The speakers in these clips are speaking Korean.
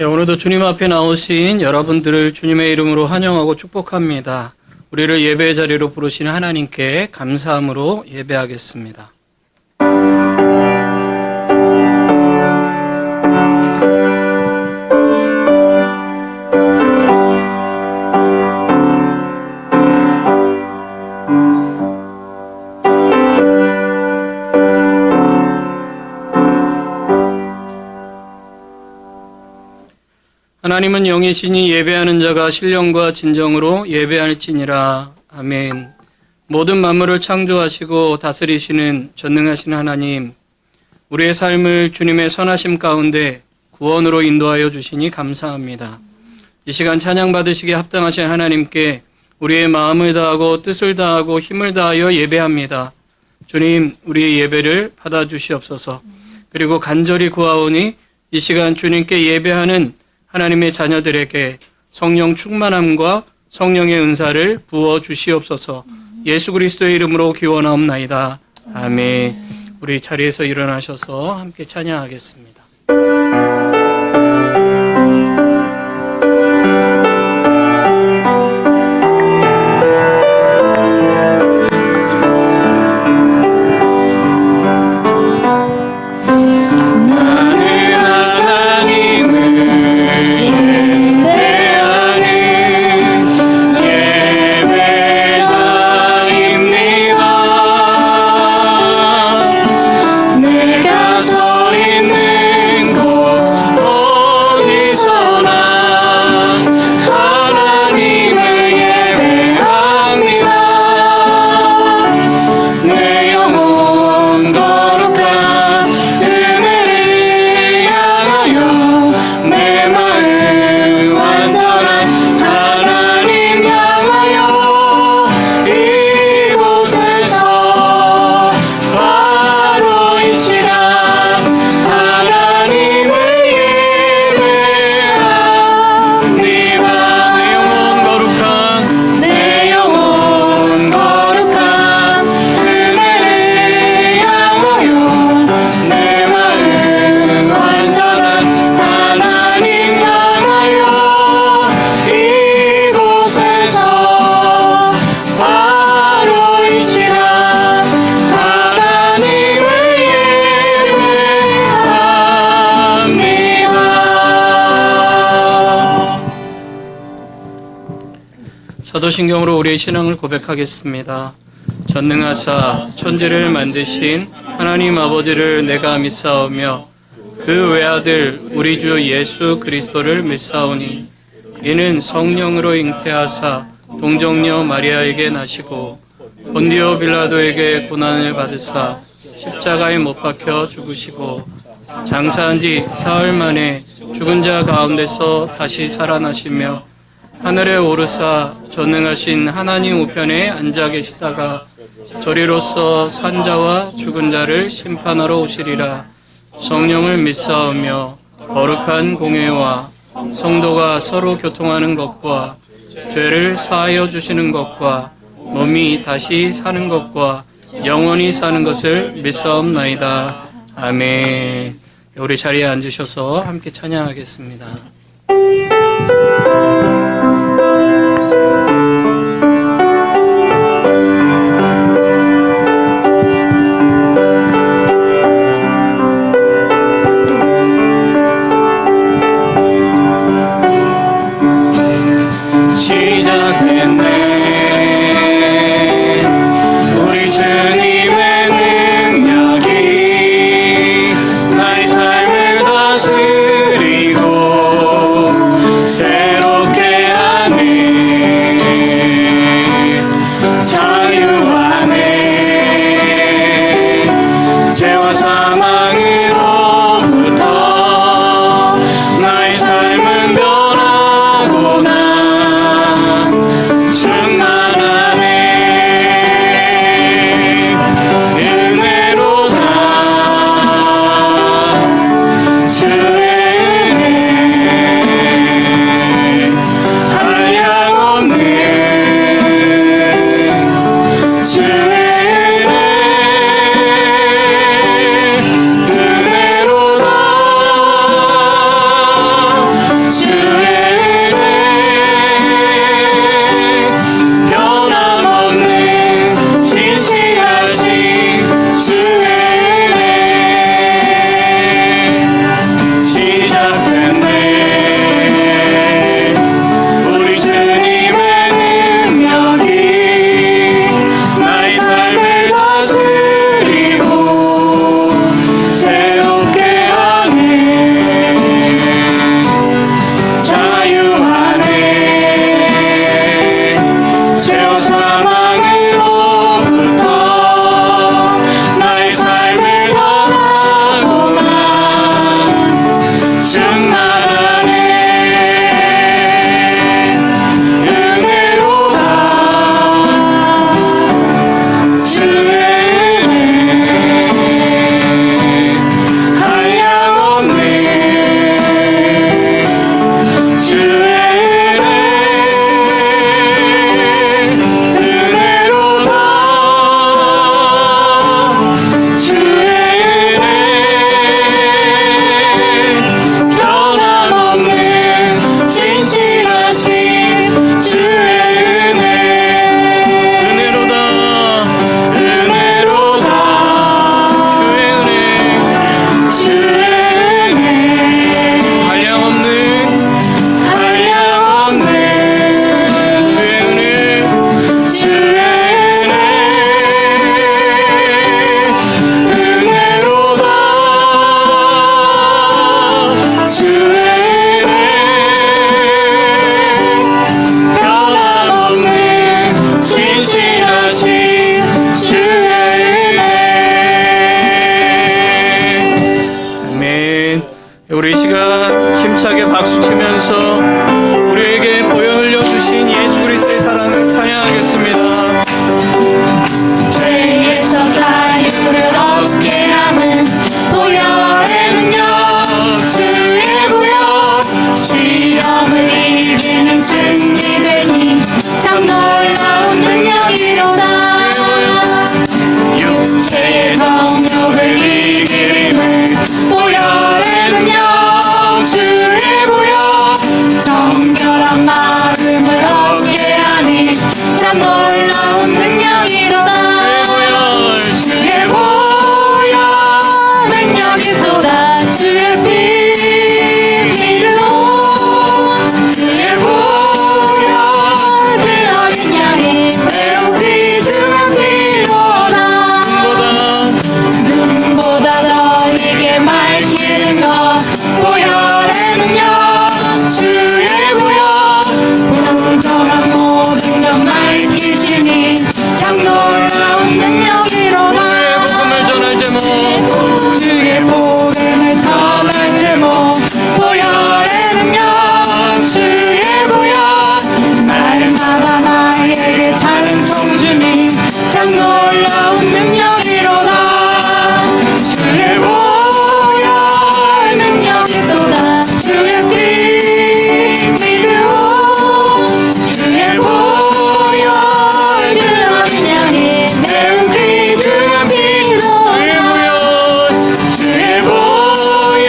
오늘도 주님 앞에 나오신 여러분들을 주님의 이름으로 환영하고 축복합니다. 우리를 예배의 자리로 부르신 하나님께 감사함으로 예배하겠습니다. 하나님은 영이시니 예배하는 자가 신령과 진정으로 예배할지니라. 아멘. 모든 만물을 창조하시고 다스리시는 전능하신 하나님, 우리의 삶을 주님의 선하심 가운데 구원으로 인도하여 주시니 감사합니다. 이 시간 찬양 받으시기에 합당하신 하나님께 우리의 마음을 다하고 뜻을 다하고 힘을 다하여 예배합니다. 주님, 우리의 예배를 받아주시옵소서. 그리고 간절히 구하오니 이 시간 주님께 예배하는 하나님의 자녀들에게 성령 충만함과 성령의 은사를 부어 주시옵소서. 예수 그리스도의 이름으로 기원하옵나이다. 아멘. 우리 자리에서 일어나셔서 함께 찬양하겠습니다. 사도신경으로 우리의 신앙을 고백하겠습니다. 전능하사 천지를 만드신 하나님 아버지를 내가 믿사오며 그 외아들 우리 주 예수 그리스도를 믿사오니 이는 성령으로 잉태하사 동정녀 마리아에게 나시고 본디오 빌라도에게 고난을 받으사 십자가에 못 박혀 죽으시고 장사한 지 사흘 만에 죽은 자 가운데서 다시 살아나시며 하늘에 오르사 전능하신 하나님 우편에 앉아 계시다가 저리로서 산자와 죽은 자를 심판하러 오시리라. 성령을 믿사오며 거룩한 공회와 성도가 서로 교통하는 것과 죄를 사하여 주시는 것과 몸이 다시 사는 것과 영원히 사는 것을 믿사옵나이다. 아멘. 우리 자리에 앉으셔서 함께 찬양하겠습니다. 삶을 다스리고 새롭게 힘차게 박수치면서 우리에게 보여 흘려주신 예수 그리스도의 사랑을 찬양하겠습니다. 죄에서 자유를 얻게 함은 보혈의 능력 주의 보혈 시험을 이기는 승리되니 참 놀라운 능력이로다. 육체의 정욕을 이기는 보혈의 능력 주의 보혈 정결한 마음을 얻게 하니 참 놀라운 능력이로다. 주의 보혈 능력이 또다. 주의 피 믿으오 주의 보혈 그 어린 양이 매우 귀중한 피로다. 눈보다 너에게 밝히는 것 보혈의 능력 주의 보혈 불정한 모든 것 밝히시니 참 놀라운 능력이로다. 복음을 전할 제목 주의 복음을 전할 제목 보혈의 능력 주의 보혈 날마다 나에게 찬송 주니 참 놀라운 능력이로다. 주의 보혈 능력이 또다. 주의 피 믿으오 주의 보혈 그 어린 양이 매우 귀중한 피로다. 주의 보혈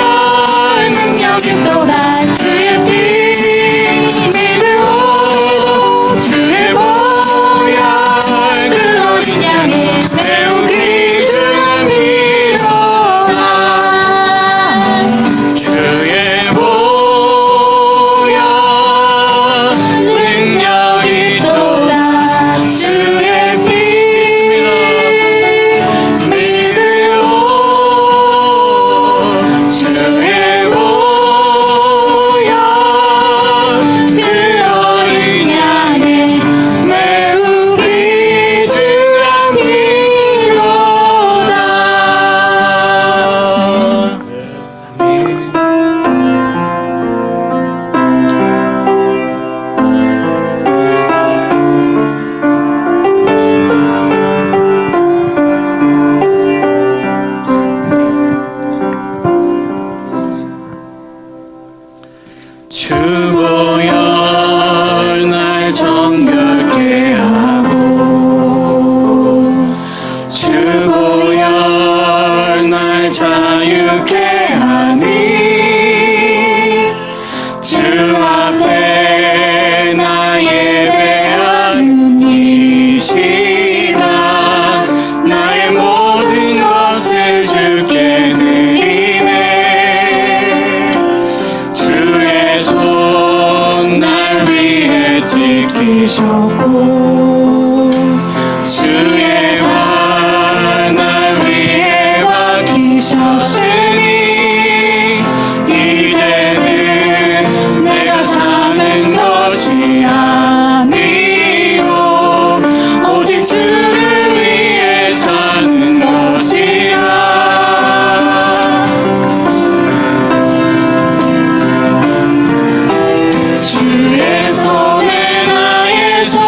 능력이 또다. 주의 피 믿으오 주의 보혈 그 어린 양이 매우 귀중한 피로다. 주의 보혈 능력이 또다. 주의 피 믿으오 주의 보혈 그 어린 양의 매우 귀중한 피로다. 주 보혈 날 정결케 하고 주 보혈 날 자유케 하니 주 앞에 나 예배하는 이 시간 나의 모든 것을 주께 드리네. 주의 손 날 위해 지키셨고 주의 발 날 위해 박히셨으니 이제는 내가 사는 것이 아니요 오직 주를 위해 사는 것이라. 주의 손에 나의 손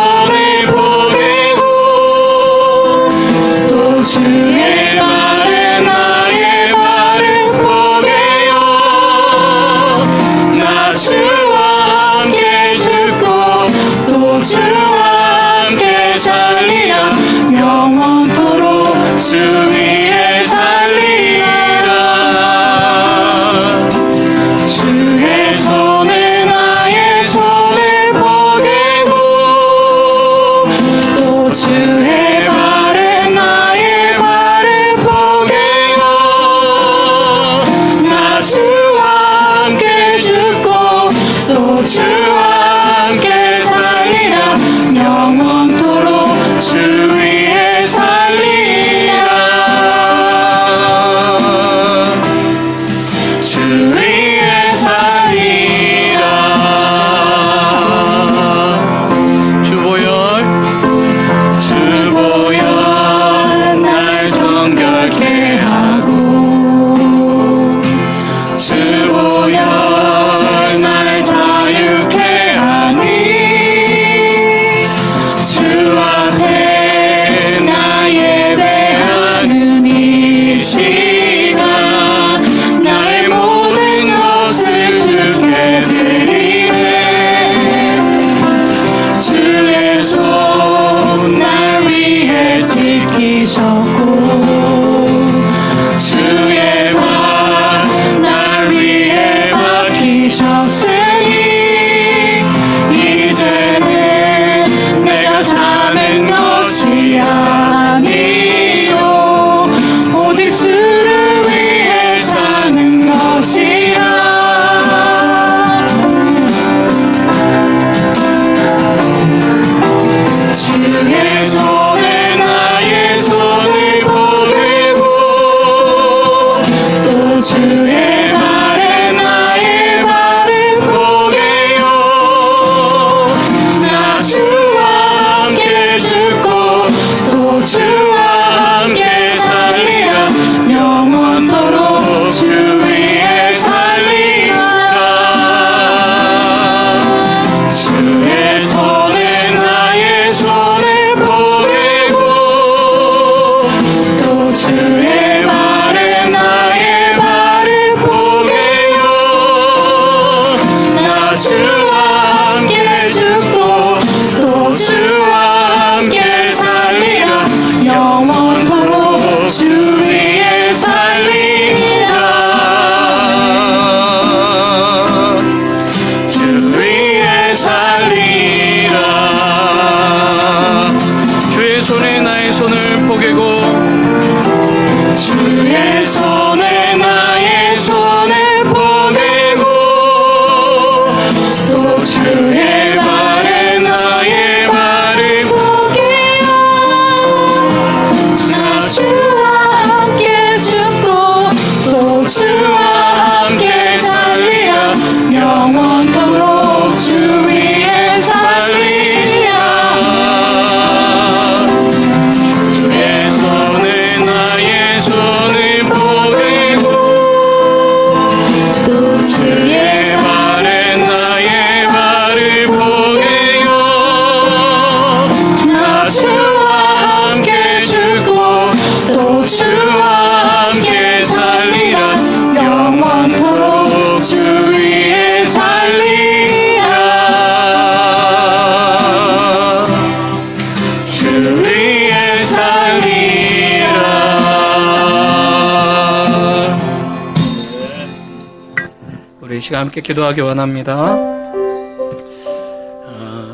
시간 함께 기도하기 원합니다.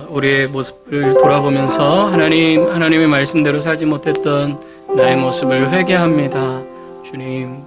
우리의 모습을 돌아보면서 하나님의 말씀대로 살지 못했던 나의 모습을 회개합니다. 주님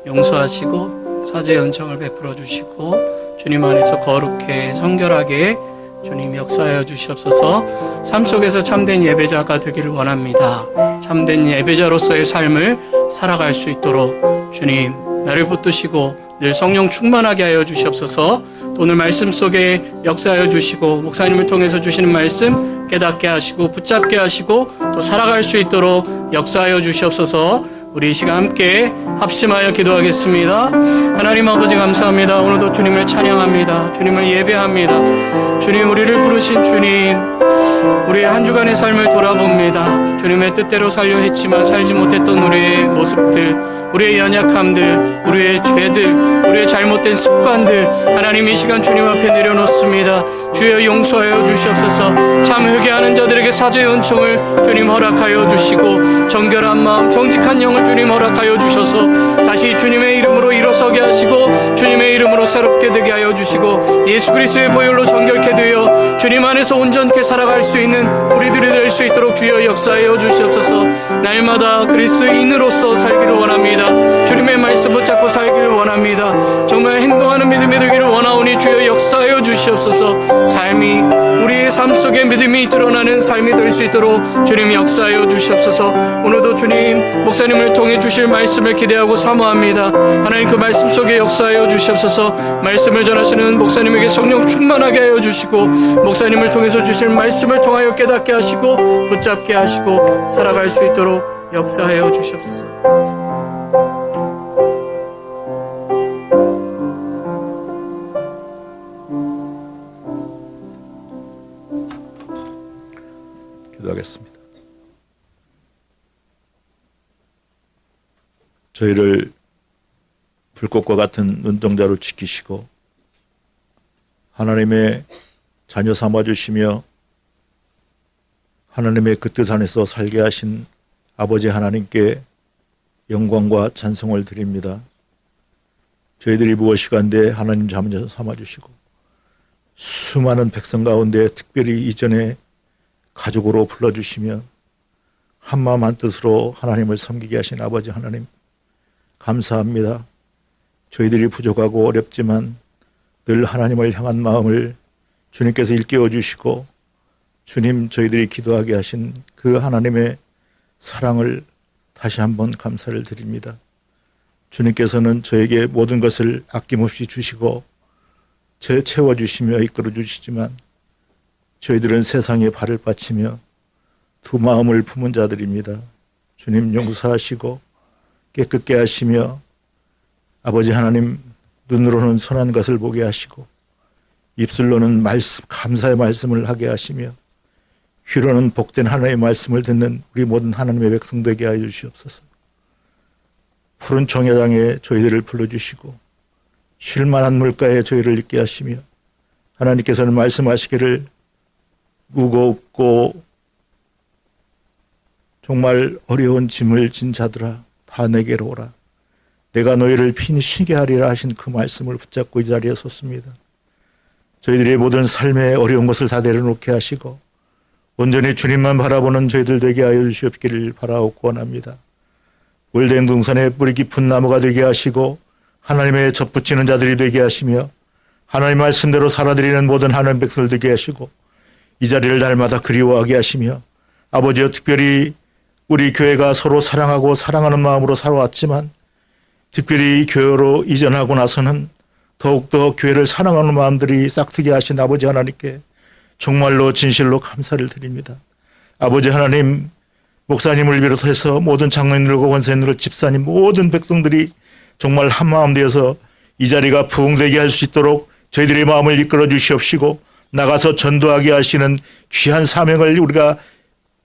용서하시고 사죄의 은총을 베풀어 주시고 주님 안에서 거룩해 성결하게 주님 역사하여 주시옵소서. 삶 속에서 참된 예배자가 되기를 원합니다. 참된 예배자로서의 삶을 살아갈 수 있도록 주님 나를 붙드시고 늘 성령 충만하게 하여 주시옵소서. 오늘 말씀 속에 역사하여 주시고 목사님을 통해서 주시는 말씀 깨닫게 하시고 붙잡게 하시고 또 살아갈 수 있도록 역사하여 주시옵소서. 우리 이 시간 함께 합심하여 기도하겠습니다. 하나님 아버지 감사합니다. 오늘도 주님을 찬양합니다. 주님을 예배합니다. 주님 우리를 부르신 주님 우리의 한 주간의 삶을 돌아봅니다. 주님의 뜻대로 살려 했지만 살지 못했던 우리의 모습들 우리의 연약함들, 우리의 죄들, 우리의 잘못된 습관들 하나님 이 시간 주님 앞에 내려놓습니다. 주여 용서하여 주시옵소서. 참 회개하는 자들에게 사죄의 은총을 주님 허락하여 주시고 정결한 마음, 정직한 영을 주님 허락하여 주셔서 다시 주님의 이름으로 일어서게 하시고 주님의 이름으로 새롭게 되게 하여 주시고 예수 그리스도의 보혈로 정결케 되어 주님 안에서 온전케 살아갈 수 있는 우리들이 될 수 있도록 주여 역사하여 주시옵소서. 날마다 그리스도인으로서 살기를 원합니다. 주님의 말씀 붙잡고 살기를 원합니다. 정말 행동하는 믿음이 되기를 원하오니 주여 역사하여 주시옵소서. 삶이 우리의 삶 속에 믿음이 드러나는 삶이 될 수 있도록 주님 역사하여 주시옵소서. 오늘도 주님 목사님을 통해 주실 말씀을 기대하고 사모합니다. 하나님 그 말씀 속에 역사하여 주시옵소서. 말씀을 전하시는 목사님에게 성령 충만하게 하여 주시고 목사님을 통해서 주실 말씀을 통하여 깨닫게 하시고 붙잡게 하시고 살아갈 수 있도록 역사하여 주시옵소서. 기도하겠습니다. 저희를 불꽃과 같은 눈동자로 지키시고 하나님의 자녀 삼아주시며 하나님의 그 뜻 안에서 살게 하신 아버지 하나님께 영광과 찬송을 드립니다. 저희들이 무엇이간데 하나님 자녀 삼아주시고 수많은 백성 가운데 특별히 이전에 가족으로 불러주시며 한마음 한뜻으로 하나님을 섬기게 하신 아버지 하나님 감사합니다. 저희들이 부족하고 어렵지만 늘 하나님을 향한 마음을 주님께서 일깨워 주시고 주님 저희들이 기도하게 하신 그 하나님의 사랑을 다시 한번 감사를 드립니다. 주님께서는 저에게 모든 것을 아낌없이 주시고 채워주시며 이끌어주시지만 저희들은 세상에 발을 빠치며 두 마음을 품은 자들입니다. 주님 용서하시고 깨끗게 하시며 아버지 하나님 눈으로는 선한 것을 보게 하시고 입술로는 감사의 말씀을 하게 하시며 귀로는 복된 하나님의 말씀을 듣는 우리 모든 하나님의 백성 되게 하여 주시옵소서. 푸른 청야장에 저희들을 불러주시고 쉴만한 물가에 저희를 있게 하시며 하나님께서는 말씀하시기를 무겁고 정말 어려운 짐을 진 자들아 다 내게로 오라. 내가 너희를 편히 쉬게 하리라 하신 그 말씀을 붙잡고 이 자리에 섰습니다. 저희들의 모든 삶의 어려운 것을 다 내려놓게 하시고 온전히 주님만 바라보는 저희들 되게 하여 주시옵기를 바라옵고 원합니다. 올된 동산에 뿌리 깊은 나무가 되게 하시고 하나님의 접붙이는 자들이 되게 하시며 하나님 말씀대로 살아드리는 모든 하나님 백성을 되게 하시고 이 자리를 날마다 그리워하게 하시며 아버지여 특별히 우리 교회가 서로 사랑하고 사랑하는 마음으로 살아왔지만 특별히 교회로 이전하고 나서는 더욱더 교회를 사랑하는 마음들이 싹트게 하신 아버지 하나님께 정말로 진실로 감사를 드립니다. 아버지 하나님 목사님을 비롯해서 모든 장로님들과 권사님들 집사님 모든 백성들이 정말 한마음 되어서 이 자리가 부흥되게 할 수 있도록 저희들의 마음을 이끌어 주시옵시고 나가서 전도하게 하시는 귀한 사명을 우리가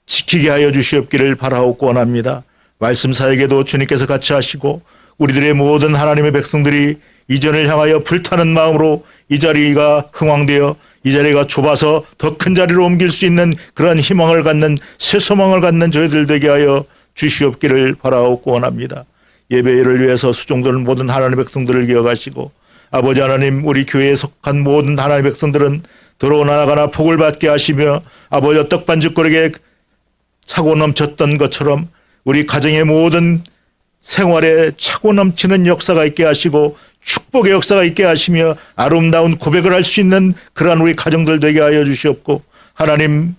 지키게 하여 주시옵기를 바라옵고 원합니다. 말씀 사역에도 주님께서 같이 하시고 우리들의 모든 하나님의 백성들이 이전을 향하여 불타는 마음으로 이 자리가 흥왕되어 이 자리가 좁아서 더 큰 자리로 옮길 수 있는 그런 희망을 갖는 새 소망을 갖는 저희들 되게 하여 주시옵기를 바라옵고 원합니다. 예배를 위해서 수종되는 모든 하나님의 백성들을 기억하시고 아버지 하나님, 우리 교회에 속한 모든 하나님의 백성들은 들어오나가나 복을 받게 하시며 아버지 떡반죽거리에 차고 넘쳤던 것처럼 우리 가정의 모든 생활에 차고 넘치는 역사가 있게 하시고 축복의 역사가 있게 하시며 아름다운 고백을 할 수 있는 그러한 우리 가정들 되게 하여 주시옵고, 하나님,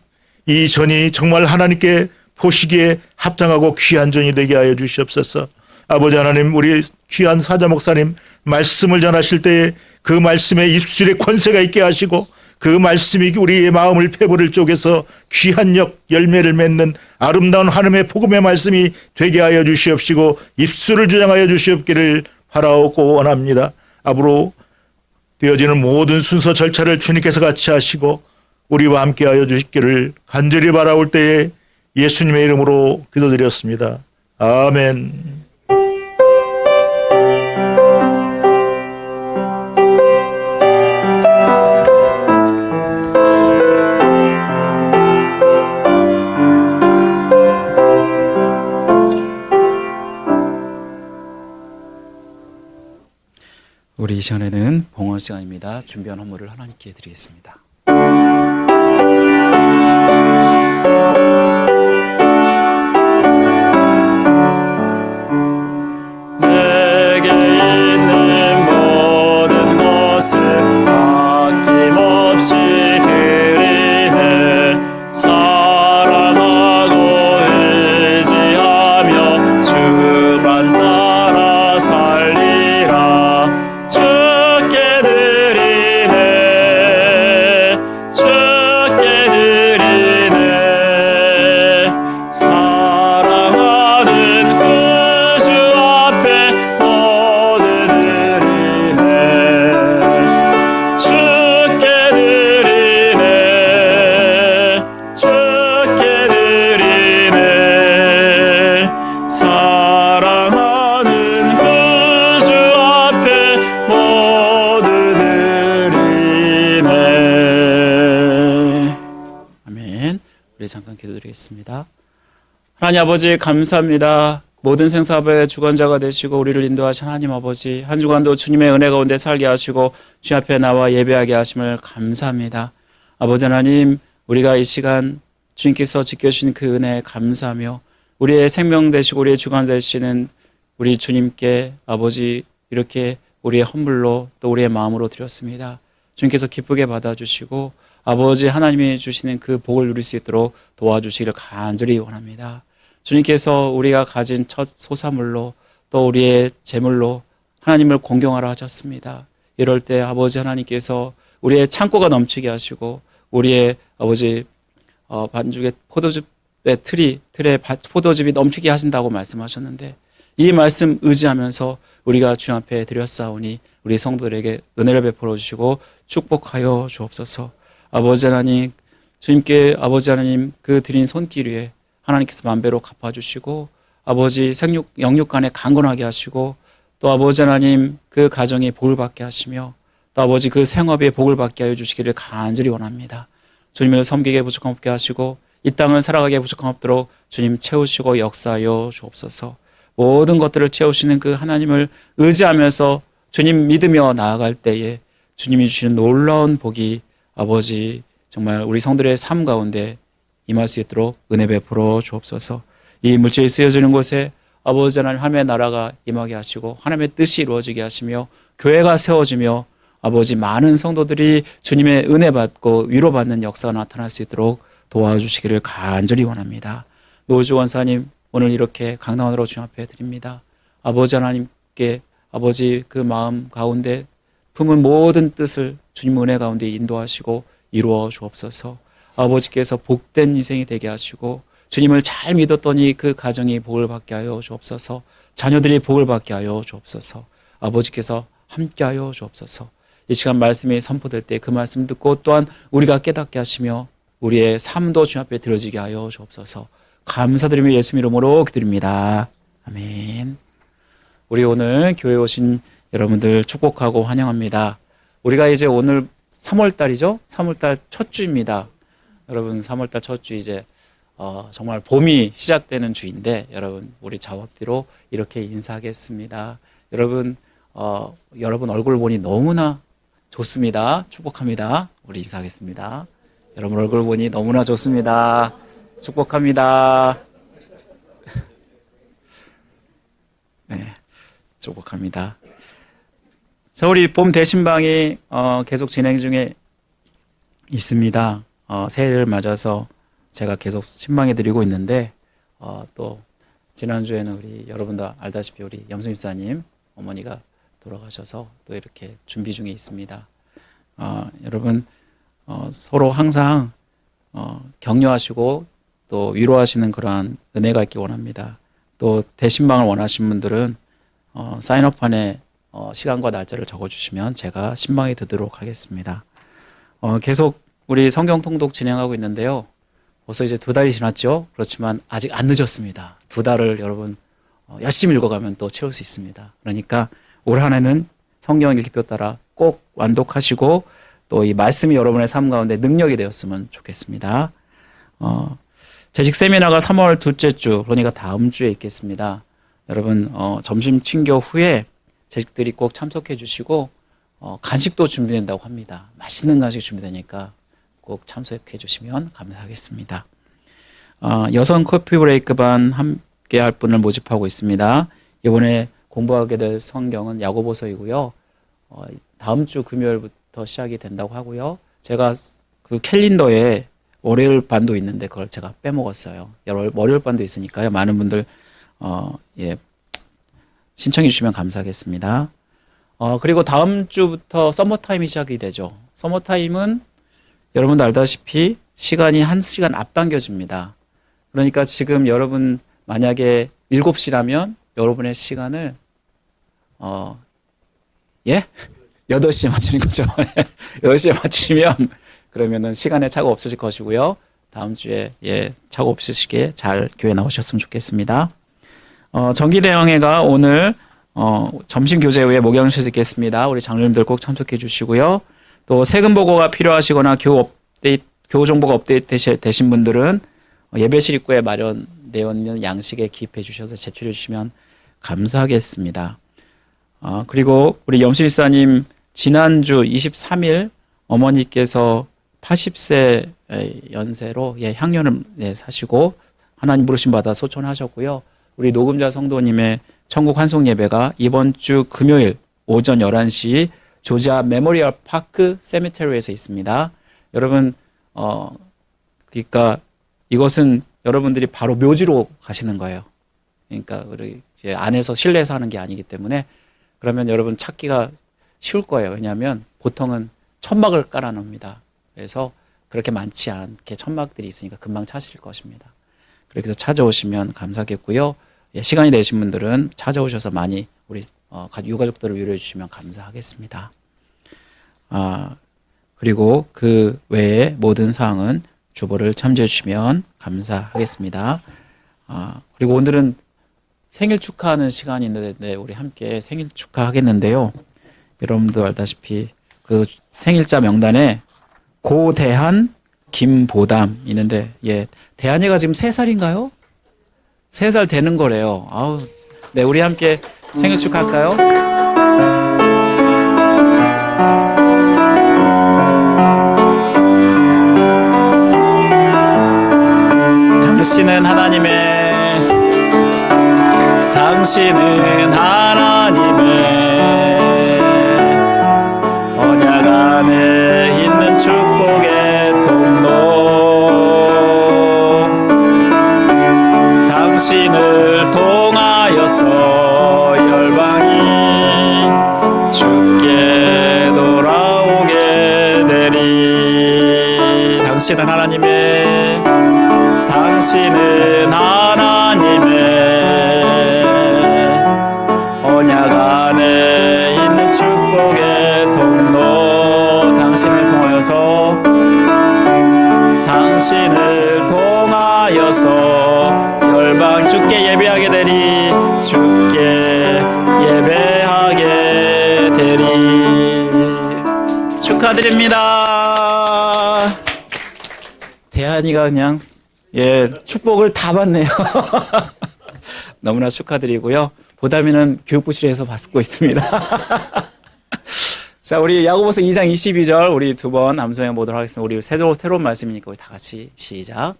이 전이 정말 하나님께 보시기에 합당하고 귀한 전이 되게 하여 주시옵소서. 아버지 하나님, 우리 귀한 사자 목사님 말씀을 전하실 때에 그 말씀에 입술에 권세가 있게 하시고 그 말씀이 우리의 마음을 폐부를 쪼개서 귀한 열매를 맺는 아름다운 하나님의 복음의 말씀이 되게 하여 주시옵시고 입술을 주장하여 주시옵기를 바라옵고 원합니다. 앞으로 되어지는 모든 순서 절차를 주님께서 같이 하시고 우리와 함께 하여 주시기를 간절히 바라올 때에 예수님의 이름으로 기도드렸습니다. 아멘. 우리 이 시간에는 봉헌 시간입니다. 준비한 헌물을 하나님께 드리겠습니다. 내게 있는 모든 것을 아낌없이 드리네. 사랑하고 의지하며 주만 따라 살리라. 주께 드리네. 주께 드리네. 사랑하는 구주 앞에 모두 드리네. 주께 드리네. 주께 드리네. 사랑하는 구주 앞에 모두 드리네. 아멘. 우리 잠깐 기도드리겠습니다. 하나님 아버지, 감사합니다. 모든 생사의 주관자가 되시고 우리를 인도하신 하나님 아버지, 한 주간도 주님의 은혜 가운데 살게 하시고 주님 앞에 나와 예배하게 하심을 감사합니다. 아버지 하나님, 우리가 이 시간 주님께서 지켜주신 그 은혜에 감사하며 우리의 생명 되시고 우리의 주관 되시는 우리 주님께 아버지 이렇게 우리의 헌물로 또 우리의 마음으로 드렸습니다. 주님께서 기쁘게 받아주시고 아버지 하나님이 주시는 그 복을 누릴 수 있도록 도와주시기를 간절히 원합니다. 주님께서 우리가 가진 첫 소사물로 또 우리의 제물로 하나님을 공경하라 하셨습니다. 이럴 때 아버지 하나님께서 우리의 창고가 넘치게 하시고 우리의 아버지 반죽의 포도즙의 틀에 포도즙이 넘치게 하신다고 말씀하셨는데, 이 말씀 의지하면서 우리가 주님 앞에 드렸사오니 우리 성도들에게 은혜를 베풀어 주시고 축복하여 주옵소서. 아버지 하나님, 주님께 아버지 하나님 그 드린 손길 위에 하나님께서 만배로 갚아주시고 아버지 영육 간에 강건하게 하시고 또 아버지 하나님 그 가정에 복을 받게 하시며 또 아버지 그 생업에 복을 받게 하여 주시기를 간절히 원합니다. 주님을 섬기게 부족함 없게 하시고 이 땅을 살아가게 부족함 없도록 주님 채우시고 역사하여 주옵소서. 모든 것들을 채우시는 그 하나님을 의지하면서 주님 믿으며 나아갈 때에 주님이 주시는 놀라운 복이 아버지 정말 우리 성들의 삶 가운데 임할 수 있도록 은혜 베풀어 주옵소서. 이 물질이 쓰여지는 곳에 아버지 하나님의 나라가 임하게 하시고 하나님의 뜻이 이루어지게 하시며 교회가 세워지며 아버지 많은 성도들이 주님의 은혜 받고 위로받는 역사가 나타날 수 있도록 도와주시기를 간절히 원합니다. 노주 원사님, 오늘 이렇게 강단으로 주님 앞에 드립니다. 아버지 하나님께 아버지 그 마음 가운데 품은 모든 뜻을 주님 은혜 가운데 인도하시고 이루어 주옵소서. 아버지께서 복된 인생이 되게 하시고 주님을 잘 믿었더니 그 가정이 복을 받게 하여 주옵소서. 자녀들이 복을 받게 하여 주옵소서. 아버지께서 함께 하여 주옵소서. 이 시간 말씀이 선포될 때 그 말씀 듣고 또한 우리가 깨닫게 하시며 우리의 삶도 주님 앞에 드려지게 하여 주옵소서. 감사드리며 예수 이름으로 기도드립니다. 아멘. 우리 오늘 교회에 오신 여러분들 축복하고 환영합니다. 우리가 이제 오늘 3월달이죠? 3월달 첫 주입니다. 여러분 3월달 첫 주 이제 정말 봄이 시작되는 주인데 여러분 우리 좌우 앞뒤로 이렇게 인사하겠습니다. 여러분 여러분 얼굴 보니 너무나 좋습니다. 축복합니다. 우리 인사하겠습니다. 여러분 얼굴 보니 너무나 좋습니다. 축복합니다. 네, 축복합니다. 자, 우리 봄 대신방이 계속 진행 중에 있습니다. 새해를 맞아서 제가 계속 신방해 드리고 있는데 또 지난주에는 우리 여러분도 알다시피 우리 염수 집사님 어머니가 돌아가셔서 또 이렇게 준비 중에 있습니다. 여러분 서로 항상 격려하시고 또 위로하시는 그러한 은혜가 있기 원합니다. 또 대신방을 원하시는 분들은 사인업판에 시간과 날짜를 적어주시면 제가 신방에 드도록 하겠습니다. 계속 우리 성경 통독 진행하고 있는데요. 벌써 이제 2달이 지났죠. 그렇지만 아직 안 늦었습니다. 2달을 여러분 열심히 읽어가면 또 채울 수 있습니다. 그러니까 올 한 해는 성경 읽기표 따라 꼭 완독하시고 또 이 말씀이 여러분의 삶 가운데 능력이 되었으면 좋겠습니다. 재직 세미나가 3월 둘째 주, 그러니까 다음 주에 있겠습니다. 여러분 점심 친교 후에 재직들이 꼭 참석해 주시고 간식도 준비된다고 합니다. 맛있는 간식 준비되니까 꼭 참석해 주시면 감사하겠습니다. 여성 커피 브레이크 반 함께 할 분을 모집하고 있습니다. 이번에 공부하게 될 성경은 야고보서이고요. 다음 주 금요일부터 시작이 된다고 하고요. 제가 그 캘린더에 월요일 반도 있는데 그걸 제가 빼먹었어요. 월요일 반도 있으니까요. 많은 분들 신청해 주시면 감사하겠습니다. 그리고 다음 주부터 서머타임이 시작이 되죠. 서머타임은 여러분도 알다시피 시간이 1시간 앞당겨집니다. 그러니까 지금 여러분 만약에 7시라면 여러분의 시간을 8시에 맞추는 거죠. 8시에 맞추시면 그러면은 시간에 차가 없으실 것이고요. 다음 주에 차가 없으시게 잘 교회 나오셨으면 좋겠습니다. 정기대형회가 오늘 점심 교제 후에 목양실에서 있겠습니다. 우리 장로님들 꼭 참석해 주시고요. 또 세금 보고가 필요하시거나 교우 정보가 업데이트 되신 분들은 예배실 입구에 마련되어 있는 양식에 기입해 주셔서 제출해 주시면 감사하겠습니다. 그리고 우리 염수일사님 지난주 23일 어머니께서 80세 연세로 향년을 사시고 하나님 부르심 받아 소천하셨고요. 우리 노금자 성도님의 천국 환송 예배가 이번 주 금요일 오전 11시 조지아 메모리얼 파크 세미테리에서 있습니다. 여러분 그러니까 이것은 여러분들이 바로 묘지로 가시는 거예요. 그러니까 우리 안에서 실내에서 하는 게 아니기 때문에 그러면 여러분 찾기가 쉬울 거예요. 왜냐하면 보통은 천막을 깔아놓습니다. 그래서 그렇게 많지 않게 천막들이 있으니까 금방 찾으실 것입니다. 그래서 찾아오시면 감사하겠고요. 시간이 되신 분들은 찾아오셔서 많이 우리 유가족들을 위로해 주시면 감사하겠습니다. 그리고 그 외에 모든 사항은 주보를 참조해 주시면 감사하겠습니다. 그리고 오늘은 생일 축하하는 시간이 있는데 우리 함께 생일 축하하겠는데요. 여러분도 알다시피 그 생일자 명단에 고대한 김보담 있는데 대한이가 지금 3살인가요? 3살 되는 거래요. 네, 우리 함께 생일 축하할까요? 당신은 하나님의 언약 안에 있는 축복의 통로. 당신을 통하여서 열방이 주께 돌아오게 되리. 당신은 하나님의 언약 안에 있는 축복의 통로. 당신을 통하여서 열방 주께 예배하게 되리. 주께 예배하게 되리. 축하드립니다. 대한이가 그냥 축복을 다 받네요. 너무나 축하드리고요. 보담이는 교육부실에서 받고 있습니다. 자, 우리 야고보서 2장 22절 우리 두 번 암송해 보도록 하겠습니다. 우리 새로운 말씀이니까 우리 다 같이 시작.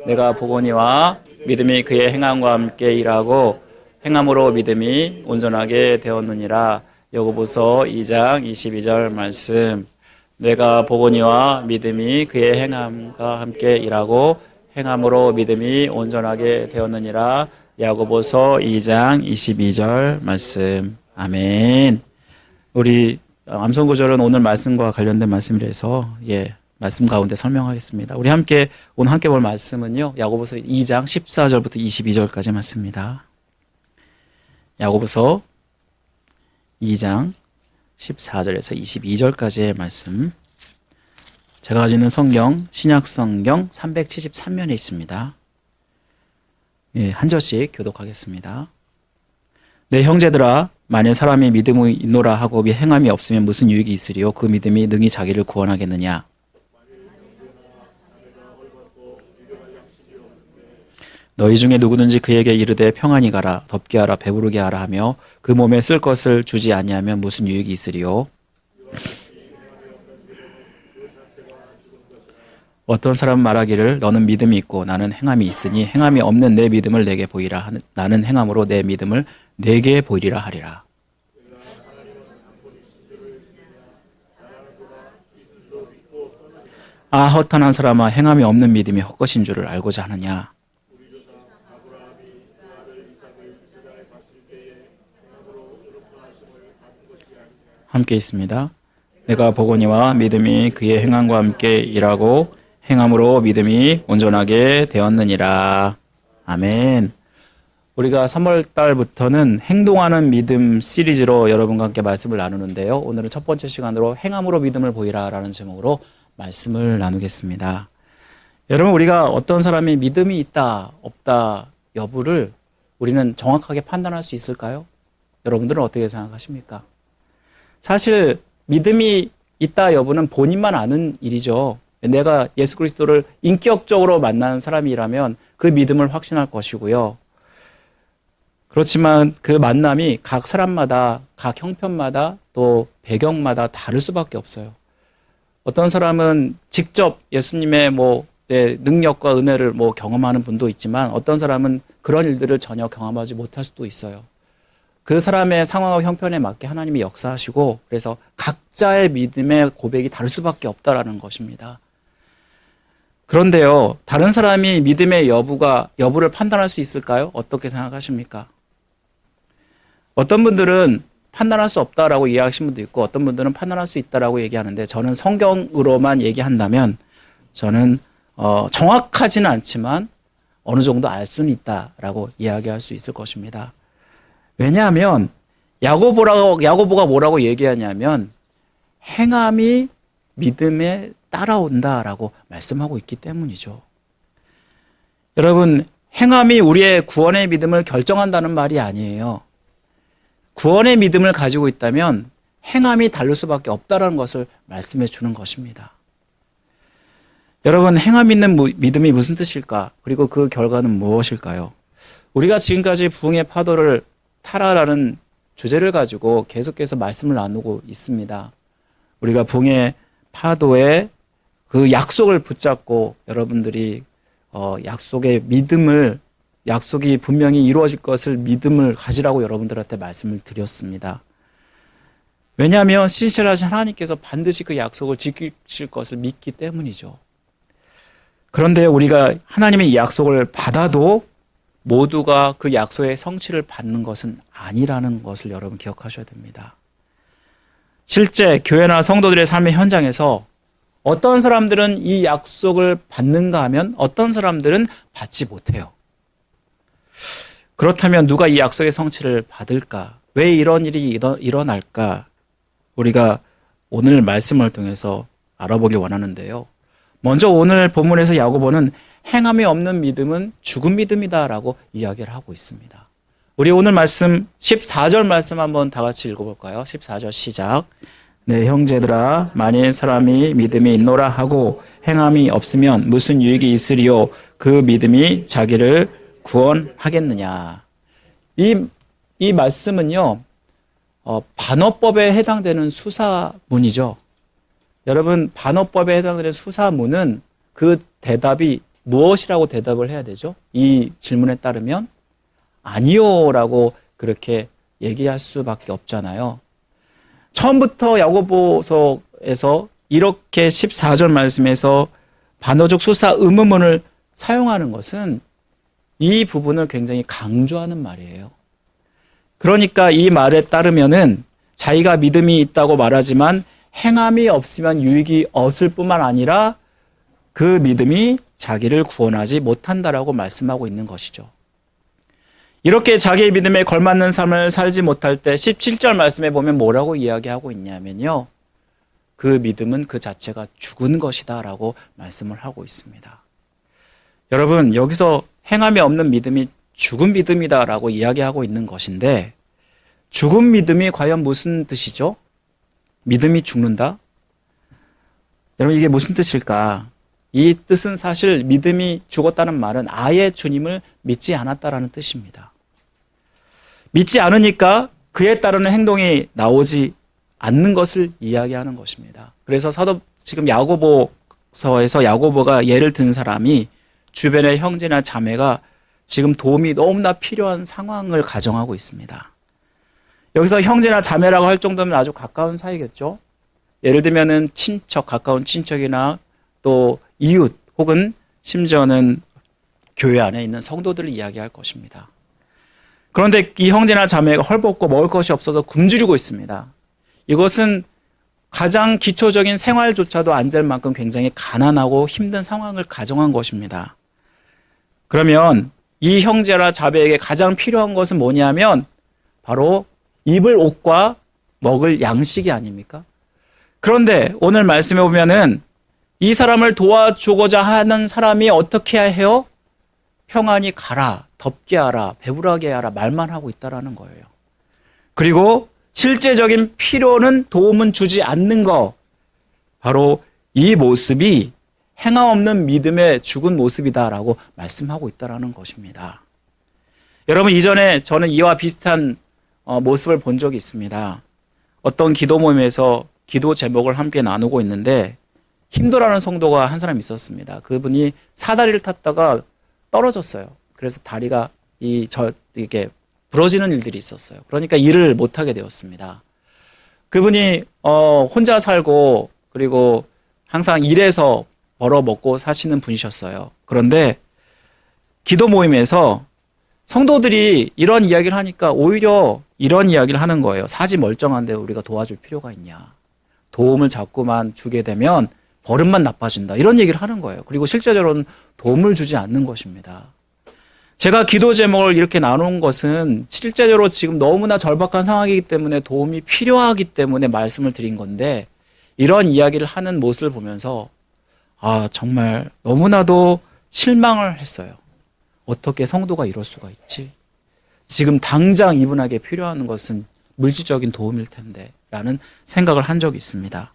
내가 보거니와 믿음이 그의 행함과 함께 일하고 행함으로 믿음이 온전하게 되었느니라. 야고보서 2장 22절 말씀. 내가 보거니와 믿음이 그의 행함과 함께 일하고 행함으로 믿음이 온전하게 되었느니라. 야고보서 2장 22절 말씀. 아멘. 우리 암송 구절은 오늘 말씀과 관련된 말씀이라서 말씀 가운데 설명하겠습니다. 우리 오늘 함께 볼 말씀은요. 야고보서 2장 14절부터 22절까지 말씀입니다. 야고보서 2장 14절에서 22절까지의 말씀. 제가 가지고 있는 성경, 신약성경 373면에 있습니다. 한 절씩 교독하겠습니다. 내 형제들아, 만일 사람이 믿음이 있노라 하고 행함이 없으면 무슨 유익이 있으리요? 그 믿음이 능히 자기를 구원하겠느냐? 너희 중에 누구든지 그에게 이르되 평안히 가라, 덥게 하라, 배부르게 하라 하며 그 몸에 쓸 것을 주지 아니하면 무슨 유익이 있으리요? 어떤 사람은 말하기를 너는 믿음이 있고 나는 행함이 있으니 행함이 없는 내 믿음을 내게 보이라. 나는 행함으로 내 믿음을 내게 보이리라 하리라. 아, 허탄한 사람아, 행함이 없는 믿음이 헛것인 줄을 알고자 하느냐? 함께 있습니다. 내가 보거니와 믿음이 그의 행함과 함께 일하고 행함으로 믿음이 온전하게 되었느니라. 아멘. 우리가 3월 달부터는 행동하는 믿음 시리즈로 여러분과 함께 말씀을 나누는데요. 오늘은 첫 번째 시간으로 행함으로 믿음을 보이라 라는 제목으로 말씀을 나누겠습니다. 여러분, 우리가 어떤 사람이 믿음이 있다, 없다 여부를 우리는 정확하게 판단할 수 있을까요? 여러분들은 어떻게 생각하십니까? 사실 믿음이 있다 여부는 본인만 아는 일이죠. 내가 예수 그리스도를 인격적으로 만나는 사람이라면 그 믿음을 확신할 것이고요. 그렇지만 그 만남이 각 사람마다, 각 형편마다 또 배경마다 다를 수밖에 없어요. 어떤 사람은 직접 예수님의 능력과 은혜를 경험하는 분도 있지만 어떤 사람은 그런 일들을 전혀 경험하지 못할 수도 있어요. 그 사람의 상황과 형편에 맞게 하나님이 역사하시고 그래서 각자의 믿음의 고백이 다를 수밖에 없다라는 것입니다. 그런데요, 다른 사람이 믿음의 여부를 판단할 수 있을까요? 어떻게 생각하십니까? 어떤 분들은 판단할 수 없다라고 이야기하시는 분도 있고 어떤 분들은 판단할 수 있다라고 얘기하는데 저는 성경으로만 얘기한다면 저는 정확하지는 않지만 어느 정도 알 수는 있다라고 이야기할 수 있을 것입니다. 왜냐하면 야고보가 뭐라고 얘기하냐면 행함이 믿음에 따라온다라고 말씀하고 있기 때문이죠. 여러분, 행함이 우리의 구원의 믿음을 결정한다는 말이 아니에요. 구원의 믿음을 가지고 있다면 행함이 다를 수밖에 없다는 것을 말씀해 주는 것입니다. 여러분, 행함 있는 믿음이 무슨 뜻일까? 그리고 그 결과는 무엇일까요? 우리가 지금까지 부흥의 파도를 타라라는 주제를 가지고 계속해서 말씀을 나누고 있습니다. 우리가 부흥의 파도의 그 약속을 붙잡고 여러분들이 약속이 분명히 이루어질 것을 믿음을 가지라고 여러분들한테 말씀을 드렸습니다. 왜냐하면 신실하신 하나님께서 반드시 그 약속을 지키실 것을 믿기 때문이죠. 그런데 우리가 하나님의 약속을 받아도 모두가 그 약속의 성취를 받는 것은 아니라는 것을 여러분 기억하셔야 됩니다. 실제 교회나 성도들의 삶의 현장에서 어떤 사람들은 이 약속을 받는가 하면 어떤 사람들은 받지 못해요. 그렇다면 누가 이 약속의 성취를 받을까? 왜 이런 일이 일어날까? 우리가 오늘 말씀을 통해서 알아보길 원하는데요. 먼저 오늘 본문에서 야고보는 행함이 없는 믿음은 죽은 믿음이다라고 이야기를 하고 있습니다. 우리 오늘 말씀 14절 말씀 한번 다 같이 읽어볼까요? 14절 시작. 내 형제들아, 만일 사람이 믿음이 있노라 하고 행함이 없으면 무슨 유익이 있으리요? 그 믿음이 자기를 구원하겠느냐? 이 이 말씀은요, 반어법에 해당되는 수사문이죠. 여러분, 반어법에 해당되는 수사문은 그 대답이 무엇이라고 대답을 해야 되죠? 이 질문에 따르면 아니요라고 그렇게 얘기할 수밖에 없잖아요. 처음부터 야고보서에서 이렇게 14절 말씀에서 반어적 수사 의문문을 사용하는 것은 이 부분을 굉장히 강조하는 말이에요. 그러니까 이 말에 따르면은 자기가 믿음이 있다고 말하지만 행함이 없으면 유익이 없을 뿐만 아니라 그 믿음이 자기를 구원하지 못한다라고 말씀하고 있는 것이죠. 이렇게 자기의 믿음에 걸맞는 삶을 살지 못할 때 17절 말씀에 보면 뭐라고 이야기하고 있냐면요. 그 믿음은 그 자체가 죽은 것이다 라고 말씀을 하고 있습니다. 여러분, 여기서 행함이 없는 믿음이 죽은 믿음이다 라고 이야기하고 있는 것인데, 죽은 믿음이 과연 무슨 뜻이죠? 믿음이 죽는다? 여러분, 이게 무슨 뜻일까? 이 뜻은 사실 믿음이 죽었다는 말은 아예 주님을 믿지 않았다라는 뜻입니다. 믿지 않으니까 그에 따르는 행동이 나오지 않는 것을 이야기하는 것입니다. 그래서 지금 야고보서에서 야고보가 예를 든 사람이 주변의 형제나 자매가 지금 도움이 너무나 필요한 상황을 가정하고 있습니다. 여기서 형제나 자매라고 할 정도면 아주 가까운 사이겠죠. 예를 들면은 친척, 가까운 친척이나 또 이웃 혹은 심지어는 교회 안에 있는 성도들을 이야기할 것입니다. 그런데 이 형제나 자매가 헐벗고 먹을 것이 없어서 굶주리고 있습니다. 이것은 가장 기초적인 생활조차도 안 될 만큼 굉장히 가난하고 힘든 상황을 가정한 것입니다. 그러면 이 형제나 자매에게 가장 필요한 것은 뭐냐면 바로 입을 옷과 먹을 양식이 아닙니까? 그런데 오늘 말씀에 보면은 이 사람을 도와주고자 하는 사람이 어떻게 해요? 평안히 가라, 덥게 하라, 배부르게 하라 말만 하고 있다라는 거예요. 그리고 실제적인 필요는 도움은 주지 않는 거. 바로 이 모습이 행함 없는 믿음의 죽은 모습이다라고 말씀하고 있다라는 것입니다. 여러분, 이전에 저는 이와 비슷한 모습을 본 적이 있습니다. 어떤 기도 모임에서 기도 제목을 함께 나누고 있는데 힘들어하는 성도가 한 사람 있었습니다. 그분이 사다리를 탔다가 떨어졌어요. 그래서 다리가 이렇게 부러지는 일들이 있었어요. 그러니까 일을 못하게 되었습니다. 그분이 혼자 살고 그리고 항상 일해서 벌어 먹고 사시는 분이셨어요. 그런데 기도 모임에서 성도들이 이런 이야기를 하니까 오히려 이런 이야기를 하는 거예요. 사지 멀쩡한데 우리가 도와줄 필요가 있냐. 도움을 자꾸만 주게 되면 버릇만 나빠진다. 이런 얘기를 하는 거예요. 그리고 실제적으로는 도움을 주지 않는 것입니다. 제가 기도 제목을 이렇게 나눈 것은 실제적으로 지금 너무나 절박한 상황이기 때문에 도움이 필요하기 때문에 말씀을 드린 건데 이런 이야기를 하는 모습을 보면서 정말 너무나도 실망을 했어요. 어떻게 성도가 이럴 수가 있지? 지금 당장 이분에게 필요한 것은 물질적인 도움일 텐데 라는 생각을 한 적이 있습니다.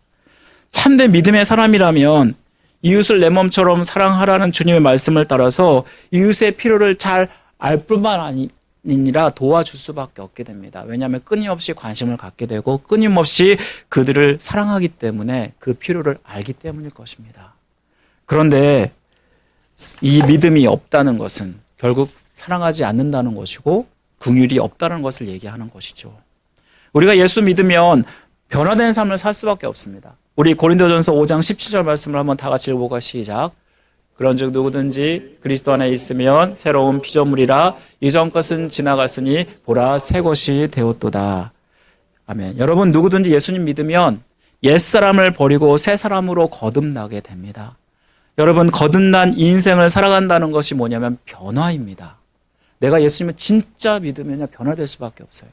참된 믿음의 사람이라면 이웃을 내 몸처럼 사랑하라는 주님의 말씀을 따라서 이웃의 필요를 잘 알 뿐만 아니라 도와줄 수밖에 없게 됩니다. 왜냐하면 끊임없이 관심을 갖게 되고 끊임없이 그들을 사랑하기 때문에 그 필요를 알기 때문일 것입니다. 그런데 이 믿음이 없다는 것은 결국 사랑하지 않는다는 것이고 긍휼이 없다는 것을 얘기하는 것이죠. 우리가 예수 믿으면 변화된 삶을 살 수밖에 없습니다. 우리 고린도전서 5장 17절 말씀을 한번 다 같이 읽어보고 시작. 그런즉 누구든지 그리스도 안에 있으면 새로운 피조물이라 이전 것은 지나갔으니 보라 새 것이 되었도다. 아멘. 여러분, 누구든지 예수님 믿으면 옛사람을 버리고 새 사람으로 거듭나게 됩니다. 여러분, 거듭난 인생을 살아간다는 것이 뭐냐면 변화입니다. 내가 예수님을 진짜 믿으면 변화될 수밖에 없어요.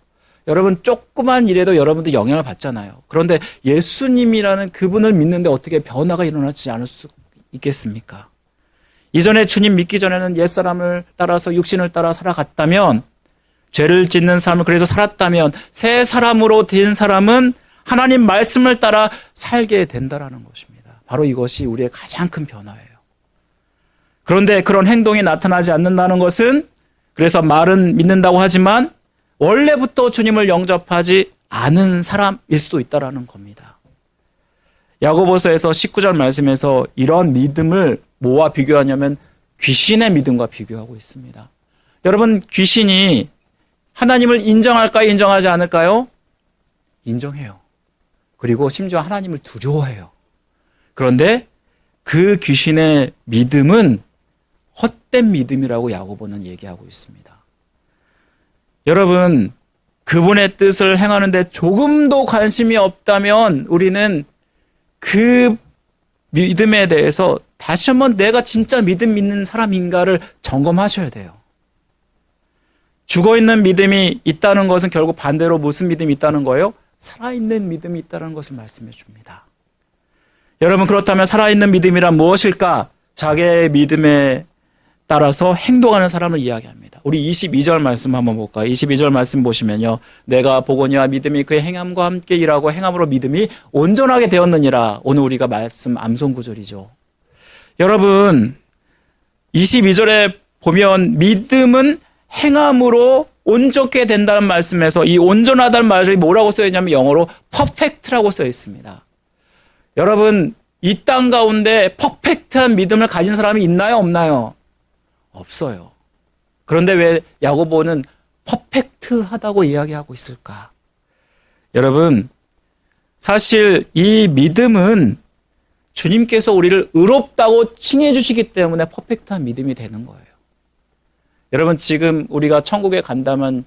여러분, 조그만 일에도 여러분들 영향을 받잖아요. 그런데 예수님이라는 그분을 믿는데 어떻게 변화가 일어나지 않을 수 있겠습니까? 이전에 주님 믿기 전에는 옛사람을 따라서 육신을 따라 살아갔다면, 죄를 짓는 삶을 그래서 살았다면 새 사람으로 된 사람은 하나님 말씀을 따라 살게 된다라는 것입니다. 바로 이것이 우리의 가장 큰 변화예요. 그런데 그런 행동이 나타나지 않는다는 것은, 그래서 말은 믿는다고 하지만 원래부터 주님을 영접하지 않은 사람일 수도 있다라는 겁니다. 야고보서에서 19절 말씀에서 이런 믿음을 뭐와 비교하냐면 귀신의 믿음과 비교하고 있습니다. 여러분, 귀신이 하나님을 인정할까요? 인정하지 않을까요? 인정해요. 그리고 심지어 하나님을 두려워해요. 그런데 그 귀신의 믿음은 헛된 믿음이라고 야고보는 얘기하고 있습니다. 여러분, 그분의 뜻을 행하는데 조금도 관심이 없다면 우리는 그 믿음에 대해서 다시 한번 내가 진짜 믿음 있는 사람인가를 점검하셔야 돼요. 죽어있는 믿음이 있다는 것은 결국 반대로 무슨 믿음이 있다는 거예요? 살아있는 믿음이 있다는 것을 말씀해 줍니다. 여러분, 그렇다면 살아있는 믿음이란 무엇일까? 자기의 믿음에 따라서 행동하는 사람을 이야기합니다. 우리 22절 말씀 한번 볼까요? 22절 말씀 보시면요. 내가 보거니와 믿음이 그의 행함과 함께 일하고 행함으로 믿음이 온전하게 되었느니라. 오늘 우리가 말씀 암송 구절이죠. 여러분, 22절에 보면 믿음은 행함으로 온전케 된다는 말씀에서 이 온전하다는 말이 뭐라고 써 있냐면 영어로 퍼펙트라고 써 있습니다. 여러분, 이 땅 가운데 퍼펙트한 믿음을 가진 사람이 있나요? 없나요? 없어요. 그런데 왜 야고보는 퍼펙트하다고 이야기하고 있을까? 여러분, 사실 이 믿음은 주님께서 우리를 의롭다고 칭해 주시기 때문에 퍼펙트한 믿음이 되는 거예요. 여러분, 지금 우리가 천국에 간다면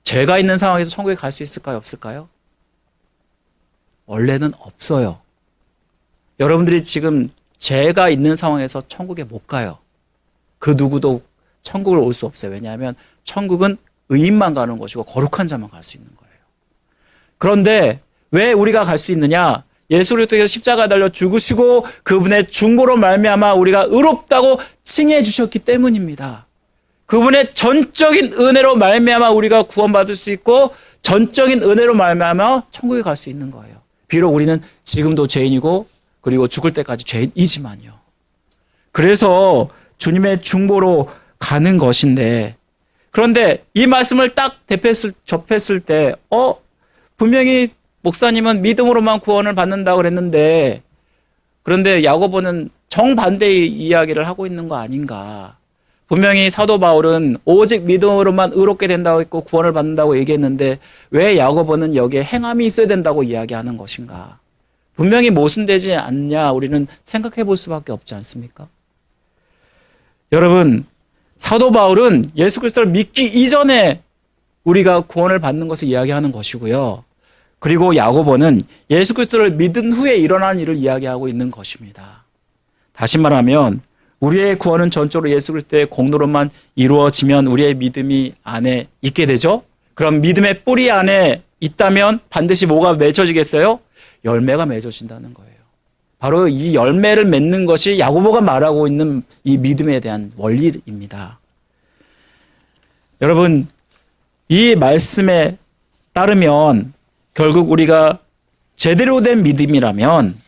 죄가 있는 상황에서 천국에 갈 수 있을까요? 없을까요? 원래는 없어요. 여러분들이 지금 죄가 있는 상황에서 천국에 못 가요. 그 누구도 천국을 올 수 없어요. 왜냐하면 천국은 의인만 가는 것이고 거룩한 자만 갈 수 있는 거예요. 그런데 왜 우리가 갈 수 있느냐? 예수 그리스도께서 십자가에 달려 죽으시고 그분의 중보로 말미암아 우리가 의롭다고 칭해 주셨기 때문입니다. 그분의 전적인 은혜로 말미암아 우리가 구원받을 수 있고 전적인 은혜로 말미암아 천국에 갈 수 있는 거예요. 비록 우리는 지금도 죄인이고 그리고 죽을 때까지 죄인이지만요. 그래서 주님의 중보로 가는 것인데, 그런데 이 말씀을 딱 접했을 때 분명히 목사님은 믿음으로만 구원을 받는다고 그랬는데, 그런데 야고보는 정반대의 이야기를 하고 있는 거 아닌가. 분명히 사도 바울은 오직 믿음으로만 의롭게 된다고 했고 구원을 받는다고 얘기했는데 왜 야고보는 여기에 행함이 있어야 된다고 이야기하는 것인가. 분명히 모순되지 않냐 우리는 생각해 볼 수밖에 없지 않습니까? 여러분, 사도 바울은 예수 그리스도를 믿기 이전에 우리가 구원을 받는 것을 이야기하는 것이고요. 그리고 야고보는 예수 그리스도를 믿은 후에 일어난 일을 이야기하고 있는 것입니다. 다시 말하면 우리의 구원은 전적으로 예수 그리스도의 공로로만 이루어지면 우리의 믿음이 안에 있게 되죠. 그럼 믿음의 뿌리 안에 있다면 반드시 뭐가 맺어지겠어요? 열매가 맺어진다는 거예요. 바로 이 열매를 맺는 것이 야고보가 말하고 있는 이 믿음에 대한 원리입니다. 여러분, 이 말씀에 따르면 결국 우리가 제대로 된 믿음이라면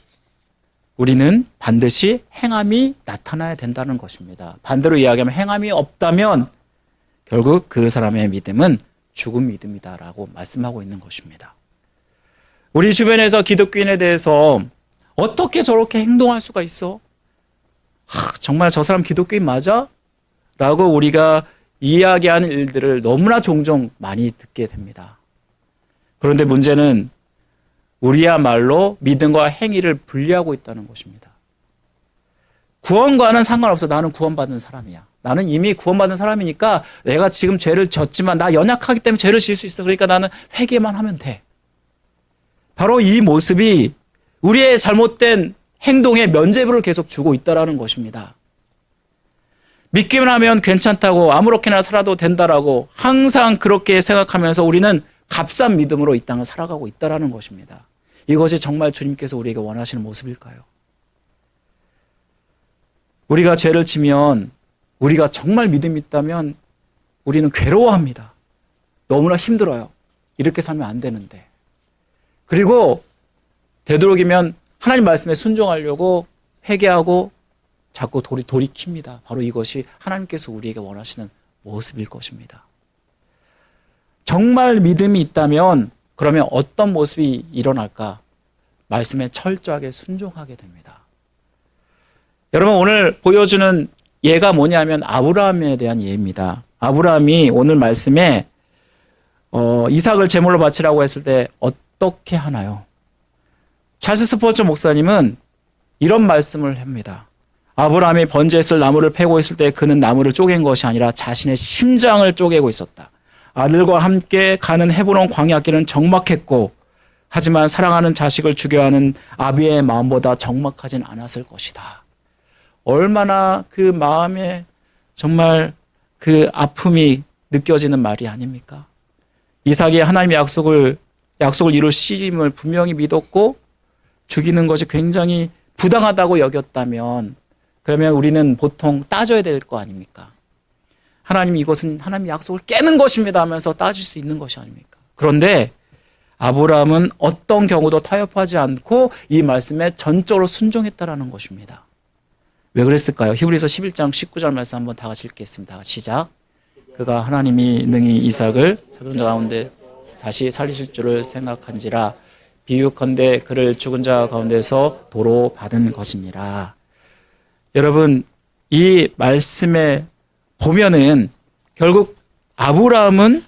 우리는 반드시 행함이 나타나야 된다는 것입니다. 반대로 이야기하면 행함이 없다면 결국 그 사람의 믿음은 죽은 믿음이다라고 말씀하고 있는 것입니다. 우리 주변에서 기독교인에 대해서 어떻게 저렇게 행동할 수가 있어? 정말 저 사람 기독교인 맞아? 라고 우리가 이야기하는 일들을 너무나 종종 많이 듣게 됩니다. 그런데 문제는 우리야말로 믿음과 행위를 분리하고 있다는 것입니다. 구원과는 상관없어. 나는 구원받은 사람이야. 나는 이미 구원받은 사람이니까 내가 지금 죄를 졌지만 나 연약하기 때문에 죄를 지을 수 있어. 그러니까 나는 회개만 하면 돼. 바로 이 모습이 우리의 잘못된 행동에 면죄부를 계속 주고 있다는 것입니다. 믿기만 하면 괜찮다고 아무렇게나 살아도 된다라고 항상 그렇게 생각하면서 우리는 값싼 믿음으로 이 땅을 살아가고 있다는 것입니다. 이것이 정말 주님께서 우리에게 원하시는 모습일까요? 우리가 죄를 지면 우리가 정말 믿음이 있다면 우리는 괴로워합니다. 너무나 힘들어요. 이렇게 살면 안 되는데. 그리고 되도록이면 하나님 말씀에 순종하려고 회개하고 자꾸 돌이킵니다. 바로 이것이 하나님께서 우리에게 원하시는 모습일 것입니다. 정말 믿음이 있다면 그러면 어떤 모습이 일어날까? 말씀에 철저하게 순종하게 됩니다. 여러분 오늘 보여주는 예가 뭐냐면 아브라함에 대한 예입니다. 아브라함이 오늘 말씀에 이삭을 제물로 바치라고 했을 때 어떻게 하나요? 찰스 스포츠 목사님은 이런 말씀을 합니다. 아브라함이 번제했을 나무를 패고 있을 때 그는 나무를 쪼갠 것이 아니라 자신의 심장을 쪼개고 있었다. 아들과 함께 가는 헤브론 광야길은 적막했고 하지만 사랑하는 자식을 죽여야 하는 아비의 마음보다 적막하진 않았을 것이다. 얼마나 그 마음에 정말 그 아픔이 느껴지는 말이 아닙니까? 이삭이 하나님의 약속을 이루심을 분명히 믿었고 죽이는 것이 굉장히 부당하다고 여겼다면 그러면 우리는 보통 따져야 될 거 아닙니까? 하나님 이것은 하나님의 약속을 깨는 것입니다 하면서 따질 수 있는 것이 아닙니까? 그런데 아브라함은 어떤 경우도 타협하지 않고 이 말씀에 전적으로 순종했다라는 것입니다. 왜 그랬을까요? 히브리서 11장 19절 말씀 한번 다 같이 읽겠습니다. 시작. 그가 하나님이 능히 이삭을 죽은 자 가운데 다시 살리실 줄을 생각한지라 비유컨대 그를 죽은 자 가운데서 도로 받은 것이니라. 여러분 이 말씀에 보면은 결국 아브라함은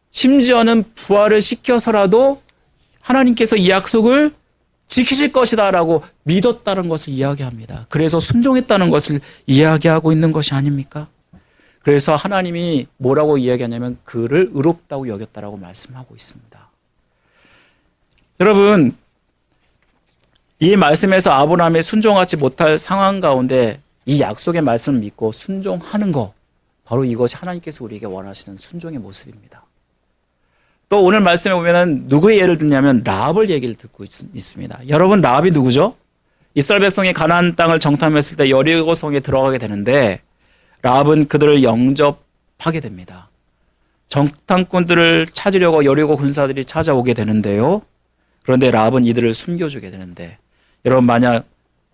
심지어는 부활을 시켜서라도 하나님께서 이 약속을 지키실 것이다라고 믿었다는 것을 이야기합니다. 그래서 순종했다는 것을 이야기하고 있는 것이 아닙니까? 그래서 하나님이 뭐라고 이야기하냐면 그를 의롭다고 여겼다라고 말씀하고 있습니다. 여러분 이 말씀에서 아브라함이 순종하지 못할 상황 가운데 이 약속의 말씀을 믿고 순종하는 것 바로 이것이 하나님께서 우리에게 원하시는 순종의 모습입니다. 또 오늘 말씀에 보면은 누구의 예를 듣냐면 라합을 얘기를 듣고 있습니다. 여러분 라합이 누구죠? 이스라엘 백성이 가나안 땅을 정탐했을 때 여리고 성에 들어가게 되는데 라합은 그들을 영접하게 됩니다. 정탐꾼들을 찾으려고 여리고 군사들이 찾아오게 되는데요. 그런데 라합은 이들을 숨겨주게 되는데 여러분 만약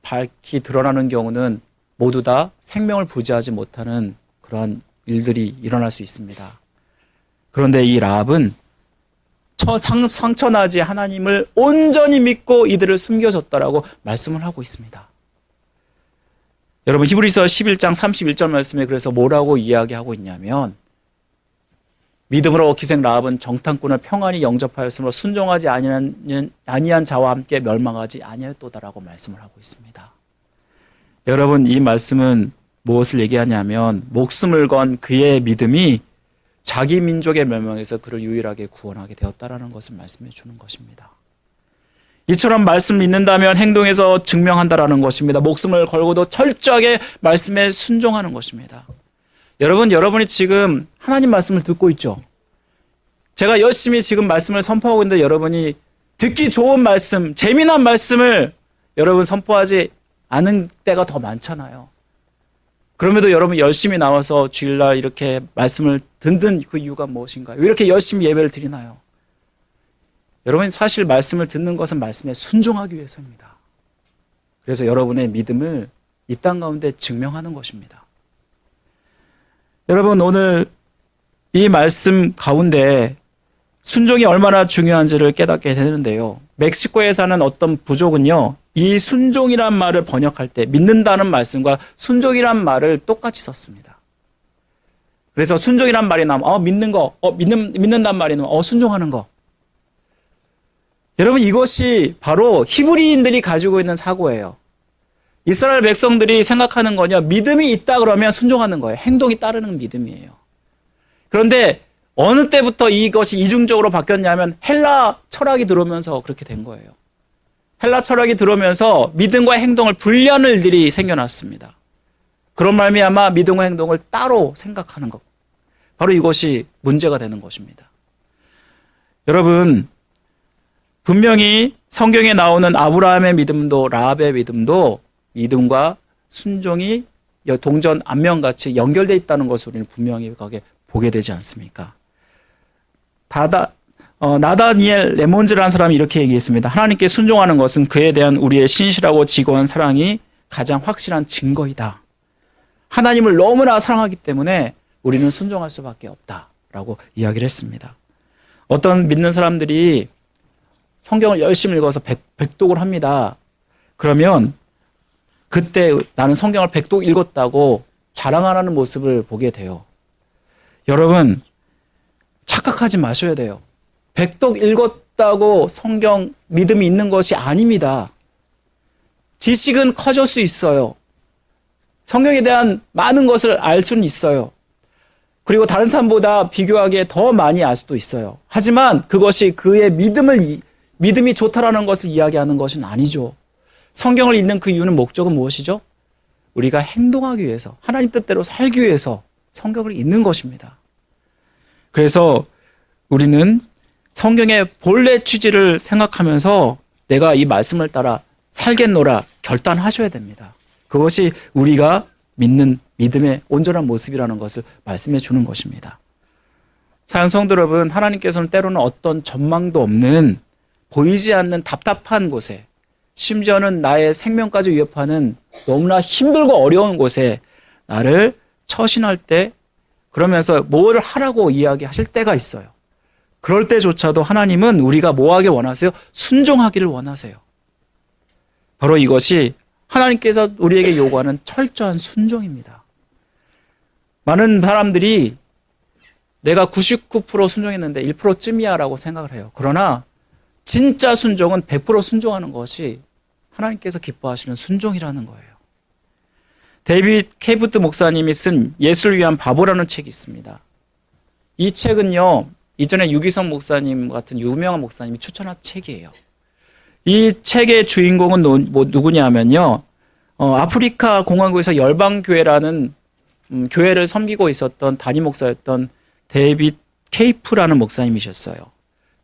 밝히 드러나는 경우는 모두 다 생명을 부지하지 못하는 그러한 일들이 일어날 수 있습니다. 그런데 이 라합은 상처나지 하나님을 온전히 믿고 이들을 숨겨줬다라고 말씀을 하고 있습니다. 여러분 히브리서 11장 31절 말씀에 그래서 뭐라고 이야기하고 있냐면 믿음으로 기생 라합은 정탐꾼을 평안히 영접하였으므로 순종하지 아니한 자와 함께 멸망하지 아니하였도다라고 말씀을 하고 있습니다. 여러분 이 말씀은 무엇을 얘기하냐면 목숨을 건 그의 믿음이 자기 민족의 멸망에서 그를 유일하게 구원하게 되었다라는 것을 말씀해 주는 것입니다. 이처럼 말씀을 믿는다면 행동에서 증명한다라는 것입니다. 목숨을 걸고도 철저하게 말씀에 순종하는 것입니다. 여러분이 지금 하나님 말씀을 듣고 있죠. 제가 열심히 지금 말씀을 선포하고 있는데 여러분이 듣기 좋은 말씀, 재미난 말씀을 여러분 선포하지 않은 때가 더 많잖아요. 그럼에도 여러분 열심히 나와서 주일날 이렇게 말씀을 듣는 그 이유가 무엇인가요? 왜 이렇게 열심히 예배를 드리나요? 여러분 사실 말씀을 듣는 것은 말씀에 순종하기 위해서입니다. 그래서 여러분의 믿음을 이 땅 가운데 증명하는 것입니다. 여러분 오늘 이 말씀 가운데 순종이 얼마나 중요한지를 깨닫게 되는데요. 멕시코에 사는 어떤 부족은요. 이 순종이란 말을 번역할 때 믿는다는 말씀과 순종이란 말을 똑같이 썼습니다. 그래서 순종이란 말이 나오면 믿는 거, 믿는단 말이 나오면 순종하는 거. 여러분 이것이 바로 히브리인들이 가지고 있는 사고예요. 이스라엘 백성들이 생각하는 거냐 믿음이 있다 그러면 순종하는 거예요. 행동이 따르는 믿음이에요. 그런데 어느 때부터 이것이 이중적으로 바뀌었냐면 헬라 철학이 들어오면서 그렇게 된 거예요. 헬라 철학이 들어오면서 믿음과 행동을 분리하는 일들이 생겨났습니다. 그런 말미암아 믿음과 행동을 따로 생각하는 것. 바로 이것이 문제가 되는 것입니다. 여러분 분명히 성경에 나오는 아브라함의 믿음도 라합의 믿음도 믿음과 순종이 동전 앞면같이 연결되어 있다는 것을 우리는 분명히 보게 되지 않습니까? 나다니엘 레몬즈라는 사람이 이렇게 얘기했습니다. 하나님께 순종하는 것은 그에 대한 우리의 신실하고 지고한 사랑이 가장 확실한 증거이다. 하나님을 너무나 사랑하기 때문에 우리는 순종할 수밖에 없다. 라고 이야기를 했습니다. 어떤 믿는 사람들이 성경을 열심히 읽어서 백독을 합니다. 그러면 그때 나는 성경을 백독 읽었다고 자랑하는 모습을 보게 돼요. 여러분, 착각하지 마셔야 돼요. 백독 읽었다고 성경 믿음이 있는 것이 아닙니다. 지식은 커질 수 있어요. 성경에 대한 많은 것을 알 수는 있어요. 그리고 다른 사람보다 비교하기에 더 많이 알 수도 있어요. 하지만 그것이 그의 믿음이 좋다라는 것을 이야기하는 것은 아니죠. 성경을 읽는 그 이유는 목적은 무엇이죠? 우리가 행동하기 위해서, 하나님 뜻대로 살기 위해서 성경을 읽는 것입니다. 그래서 우리는 성경의 본래 취지를 생각하면서 내가 이 말씀을 따라 살겠노라 결단하셔야 됩니다. 그것이 우리가 믿는 믿음의 온전한 모습이라는 것을 말씀해 주는 것입니다. 사랑하는 성도 여러분, 하나님께서는 때로는 어떤 전망도 없는 보이지 않는 답답한 곳에, 심지어는 나의 생명까지 위협하는 너무나 힘들고 어려운 곳에 나를 처신할 때, 그러면서 뭘 하라고 이야기하실 때가 있어요. 그럴 때조차도 하나님은 우리가 뭐 하길 원하세요? 순종하기를 원하세요. 바로 이것이 하나님께서 우리에게 요구하는 철저한 순종입니다. 많은 사람들이 내가 99% 순종했는데 1%쯤이야라고 생각을 해요. 그러나 진짜 순종은 100% 순종하는 것이 하나님께서 기뻐하시는 순종이라는 거예요. 데이빗 케이부트 목사님이 쓴 예수를 위한 바보라는 책이 있습니다. 이 책은요, 이전에 유기성 목사님 같은 유명한 목사님이 추천한 책이에요. 이 책의 주인공은 누구냐면요, 아프리카 공화국에서 열방교회라는 교회를 섬기고 있었던 담임 목사였던 데이빗 케이프라는 목사님이셨어요.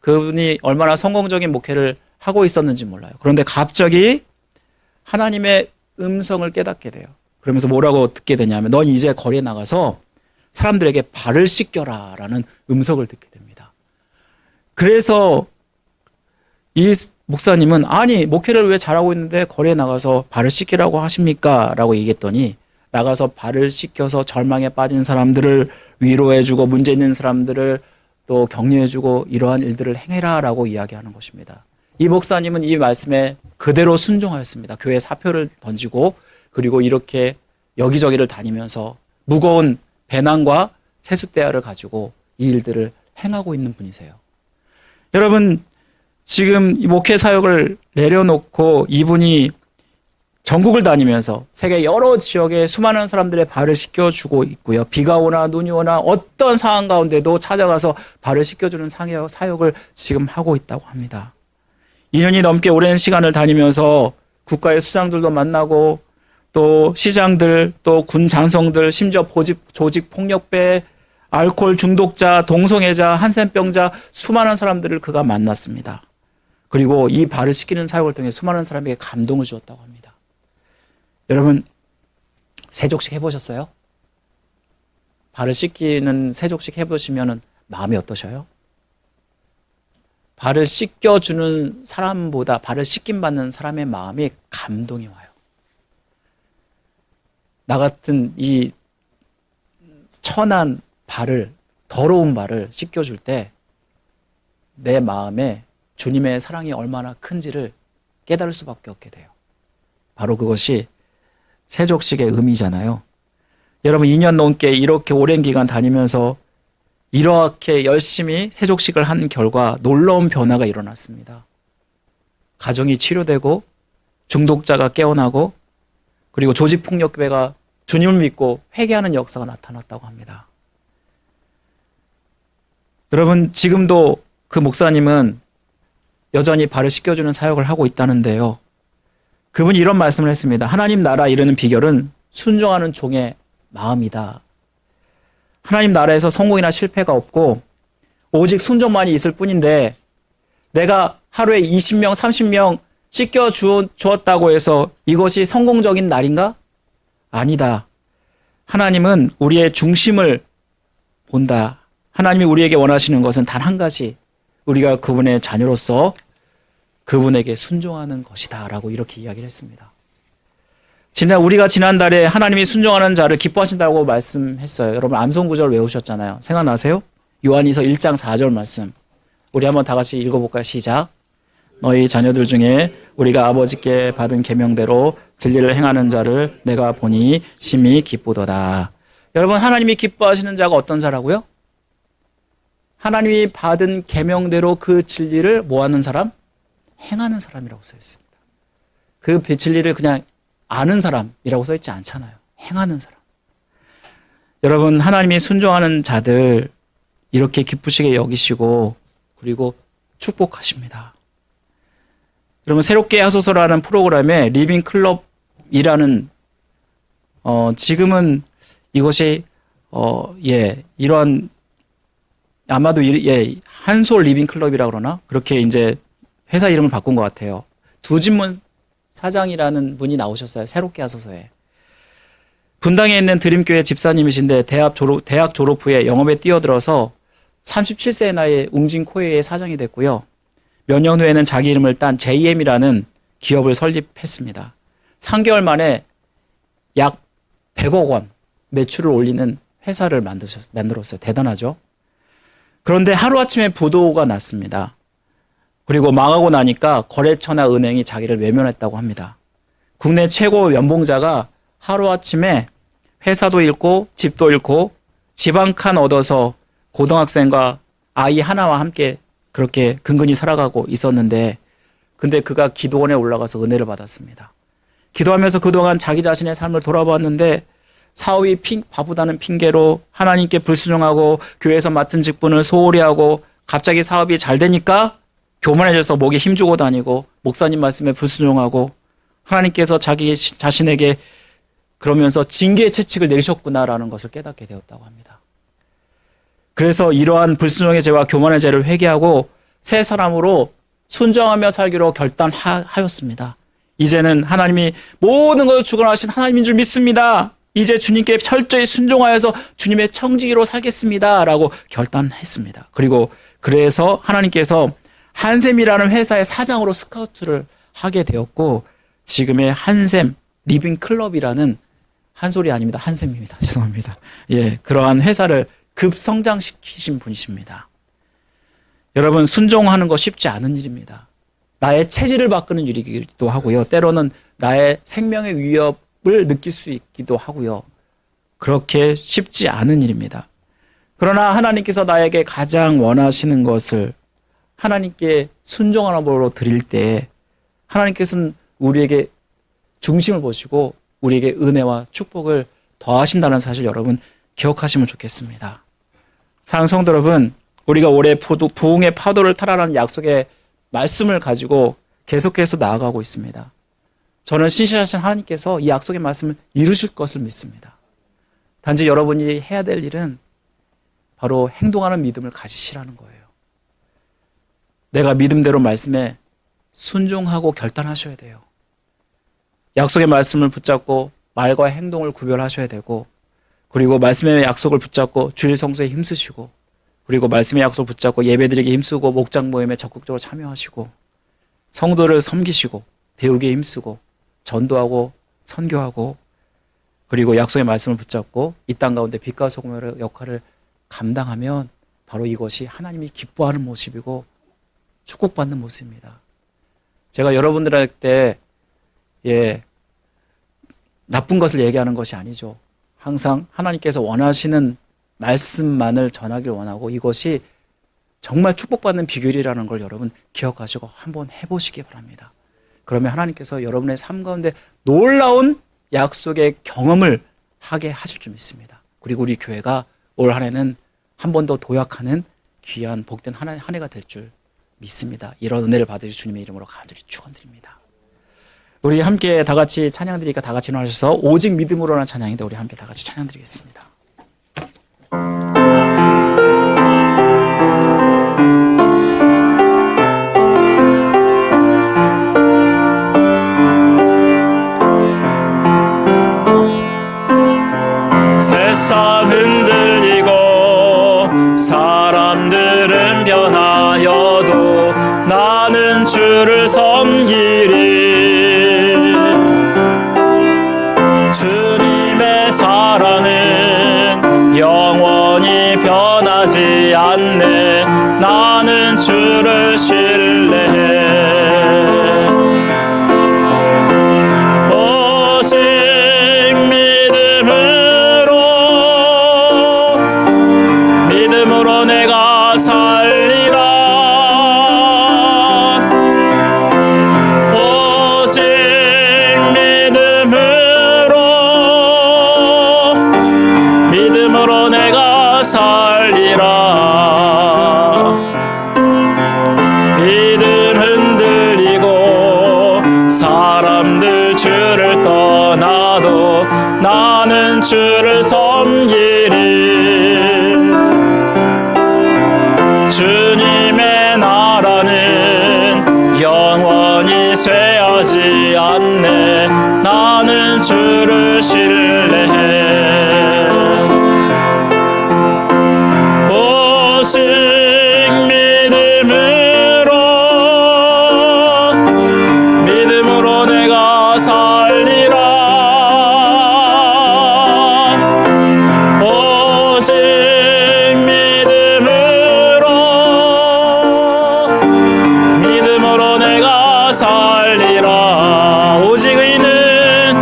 그분이 얼마나 성공적인 목회를 하고 있었는지 몰라요. 그런데 갑자기 하나님의 음성을 깨닫게 돼요. 그러면서 뭐라고 듣게 되냐면, 넌 이제 거리에 나가서 사람들에게 발을 씻겨라 라는 음성을 듣게 됩니다. 그래서 이 목사님은, 아니 목회를 왜 잘하고 있는데 거리에 나가서 발을 씻기라고 하십니까? 라고 얘기했더니, 나가서 발을 씻겨서 절망에 빠진 사람들을 위로해주고 문제 있는 사람들을 또 격려해주고 이러한 일들을 행해라 라고 이야기하는 것입니다. 이 목사님은 이 말씀에 그대로 순종하였습니다. 교회 사표를 던지고, 그리고 이렇게 여기저기를 다니면서 무거운 배낭과 세숫대야를 가지고 이 일들을 행하고 있는 분이세요. 여러분, 지금 이 목회 사역을 내려놓고 이분이 전국을 다니면서 세계 여러 지역에 수많은 사람들의 발을 씻겨주고 있고요. 비가 오나 눈이 오나 어떤 상황 가운데도 찾아가서 발을 씻겨주는 사역을 지금 하고 있다고 합니다. 2년이 넘게 오랜 시간을 다니면서 국가의 수장들도 만나고, 또 시장들, 또 군 장성들, 심지어 조직 폭력배, 알코올 중독자, 동성애자, 한센병자, 수많은 사람들을 그가 만났습니다. 그리고 이 발을 씻기는 사역을 통해 수많은 사람에게 감동을 주었다고 합니다. 여러분, 세족식 해보셨어요? 발을 씻기는 세족식 해보시면 마음이 어떠셔요? 발을 씻겨주는 사람보다 발을 씻김받는 사람의 마음이 감동이 와요. 나 같은 이 천한 발을, 더러운 발을 씻겨줄 때 내 마음에 주님의 사랑이 얼마나 큰지를 깨달을 수밖에 없게 돼요. 바로 그것이 세족식의 의미잖아요. 여러분, 2년 넘게 이렇게 오랜 기간 다니면서 이렇게 열심히 세족식을 한 결과 놀라운 변화가 일어났습니다. 가정이 치료되고, 중독자가 깨어나고, 그리고 조직폭력배가 주님을 믿고 회개하는 역사가 나타났다고 합니다. 여러분, 지금도 그 목사님은 여전히 발을 씻겨주는 사역을 하고 있다는데요. 그분이 이런 말씀을 했습니다. 하나님 나라 이루는 비결은 순종하는 종의 마음이다. 하나님 나라에서 성공이나 실패가 없고 오직 순종만이 있을 뿐인데, 내가 하루에 20명, 30명 씻겨 주었다고 해서 이것이 성공적인 날인가? 아니다. 하나님은 우리의 중심을 본다. 하나님이 우리에게 원하시는 것은 단 한 가지, 우리가 그분의 자녀로서 그분에게 순종하는 것이다 라고 이렇게 이야기를 했습니다. 우리가 지난달에 하나님이 순종하는 자를 기뻐하신다고 말씀했어요. 여러분, 암송 구절 외우셨잖아요. 생각나세요? 요한이서 1장 4절 말씀. 우리 한번 다 같이 읽어볼까요? 시작. 너희 자녀들 중에 우리가 아버지께 받은 계명대로 진리를 행하는 자를 내가 보니 심히 기쁘도다. 여러분, 하나님이 기뻐하시는 자가 어떤 자라고요? 하나님이 받은 계명대로 그 진리를 뭐하는 사람? 행하는 사람이라고 써 있습니다. 그 진리를 그냥 아는 사람이라고 써 있지 않잖아요. 행하는 사람. 여러분, 하나님이 순종하는 자들 이렇게 기쁘시게 여기시고 그리고 축복하십니다. 여러분, 새롭게 하소서라는 프로그램에 리빙 클럽이라는 지금은 이것이 이러한 아마도 한솔 리빙 클럽이라 그러나 그렇게 이제 회사 이름을 바꾼 것 같아요. 두진문 사장이라는 분이 나오셨어요. 새롭게 하소서에. 분당에 있는 드림교회 집사님이신데 대학 졸업 후에 영업에 뛰어들어서 37세의 나이에 웅진코웨이의 사장이 됐고요. 몇 년 후에는 자기 이름을 딴 JM이라는 기업을 설립했습니다. 3개월 만에 약 100억 원 매출을 올리는 회사를 만들었어요. 대단하죠? 그런데 하루아침에 부도가 났습니다. 그리고 망하고 나니까 거래처나 은행이 자기를 외면했다고 합니다. 국내 최고 연봉자가 하루아침에 회사도 잃고 집도 잃고 집 한 칸 얻어서 고등학생과 아이 하나와 함께 그렇게 근근히 살아가고 있었는데 근데 그가 기도원에 올라가서 은혜를 받았습니다. 기도하면서 그동안 자기 자신의 삶을 돌아보았는데 사업이 바쁘다는 핑계로 하나님께 불순종하고 교회에서 맡은 직분을 소홀히 하고 갑자기 사업이 잘 되니까 교만해져서 목에 힘주고 다니고 목사님 말씀에 불순종하고 하나님께서 자기 자신에게 그러면서 징계의 채찍을 내리셨구나라는 것을 깨닫게 되었다고 합니다. 그래서 이러한 불순종의 죄와 교만의 죄를 회개하고 새 사람으로 순종하며 살기로 결단하였습니다. 이제는 하나님이 모든 것을 주관하신 하나님인 줄 믿습니다. 이제 주님께 철저히 순종하여서 주님의 청지기로 살겠습니다. 라고 결단했습니다. 그리고 그래서 하나님께서 한샘이라는 회사의 사장으로 스카우트를 하게 되었고 지금의 한샘 리빙 클럽이라는 한솔이 아닙니다. 한샘입니다. 죄송합니다. 그러한 회사를 급성장시키신 분이십니다. 여러분, 순종하는 거 쉽지 않은 일입니다. 나의 체질을 바꾸는 일이기도 하고요. 때로는 나의 생명의 위협을 느낄 수 있기도 하고요. 그렇게 쉽지 않은 일입니다. 그러나 하나님께서 나에게 가장 원하시는 것을 하나님께 순종하는 법으로 드릴 때 하나님께서는 우리에게 중심을 보시고 우리에게 은혜와 축복을 더하신다는 사실 여러분 기억하시면 좋겠습니다. 사랑하는 성도 여러분, 우리가 올해 부흥의 파도를 타라라는 약속의 말씀을 가지고 계속해서 나아가고 있습니다. 저는 신실하신 하나님께서 이 약속의 말씀을 이루실 것을 믿습니다. 단지 여러분이 해야 될 일은 바로 행동하는 믿음을 가지시라는 거예요. 내가 믿음대로 말씀에 순종하고 결단하셔야 돼요. 약속의 말씀을 붙잡고 말과 행동을 구별하셔야 되고 그리고 말씀의 약속을 붙잡고 주일 성수에 힘쓰시고 그리고 말씀의 약속을 붙잡고 예배드리기에 힘쓰고 목장 모임에 적극적으로 참여하시고 성도를 섬기시고 배우기에 힘쓰고 전도하고 선교하고 그리고 약속의 말씀을 붙잡고 이 땅 가운데 빛과 소금의 역할을 감당하면 바로 이것이 하나님이 기뻐하는 모습이고 축복받는 모습입니다. 제가 여러분들한테 나쁜 것을 얘기하는 것이 아니죠. 항상 하나님께서 원하시는 말씀만을 전하길 원하고 이것이 정말 축복받는 비결이라는 걸 여러분 기억하시고 한번 해보시기 바랍니다. 그러면 하나님께서 여러분의 삶 가운데 놀라운 약속의 경험을 하게 하실 줄 믿습니다. 그리고 우리 교회가 올 한 해는 한 번 더 도약하는 귀한 복된 한 해가 될 줄 믿습니다. 이런 은혜를 받으실 주님의 이름으로 간절히 축원드립니다. 우리 함께 다 같이 찬양 드리니까 다 같이 일어나셔서 오직 믿음으로라는 찬양인데 우리 함께 다 같이 찬양 드리겠습니다. 세상 흔들리고 사람들은 변하여도 나는 주를 섬기리. 주님의 사랑은 영원히 변하지 않아 주를 섬기리. 주님의 나라는 영원히 쇠하지 않네. 나는 주를 신뢰해. 오직 믿음으로 내가 살리라. 오직 믿음으로 내가 살리라. 오직 의인은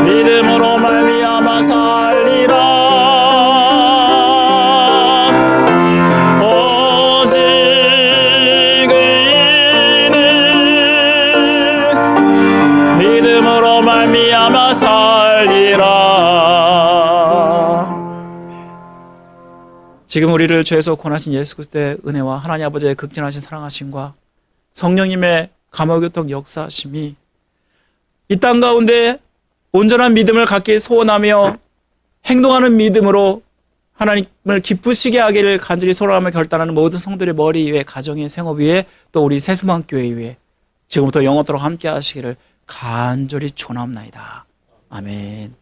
믿음으로 말미암아 살리라. 오직 의인은 믿음으로 말미암아 살리라. 지금 우리를 죄에서 구원하신 예수 그리스도의 은혜와 하나님 아버지의 극진하신 사랑하심과 성령님의 감화교통 역사하심이 이 땅 가운데 온전한 믿음을 갖기 소원하며 행동하는 믿음으로 하나님을 기쁘시게 하기를 간절히 소원하며 결단하는 모든 성도의 머리 위에, 가정의 생업 위에, 또 우리 세수만교회 위에 지금부터 영원토록 함께 하시기를 간절히 축원합니다. 아멘.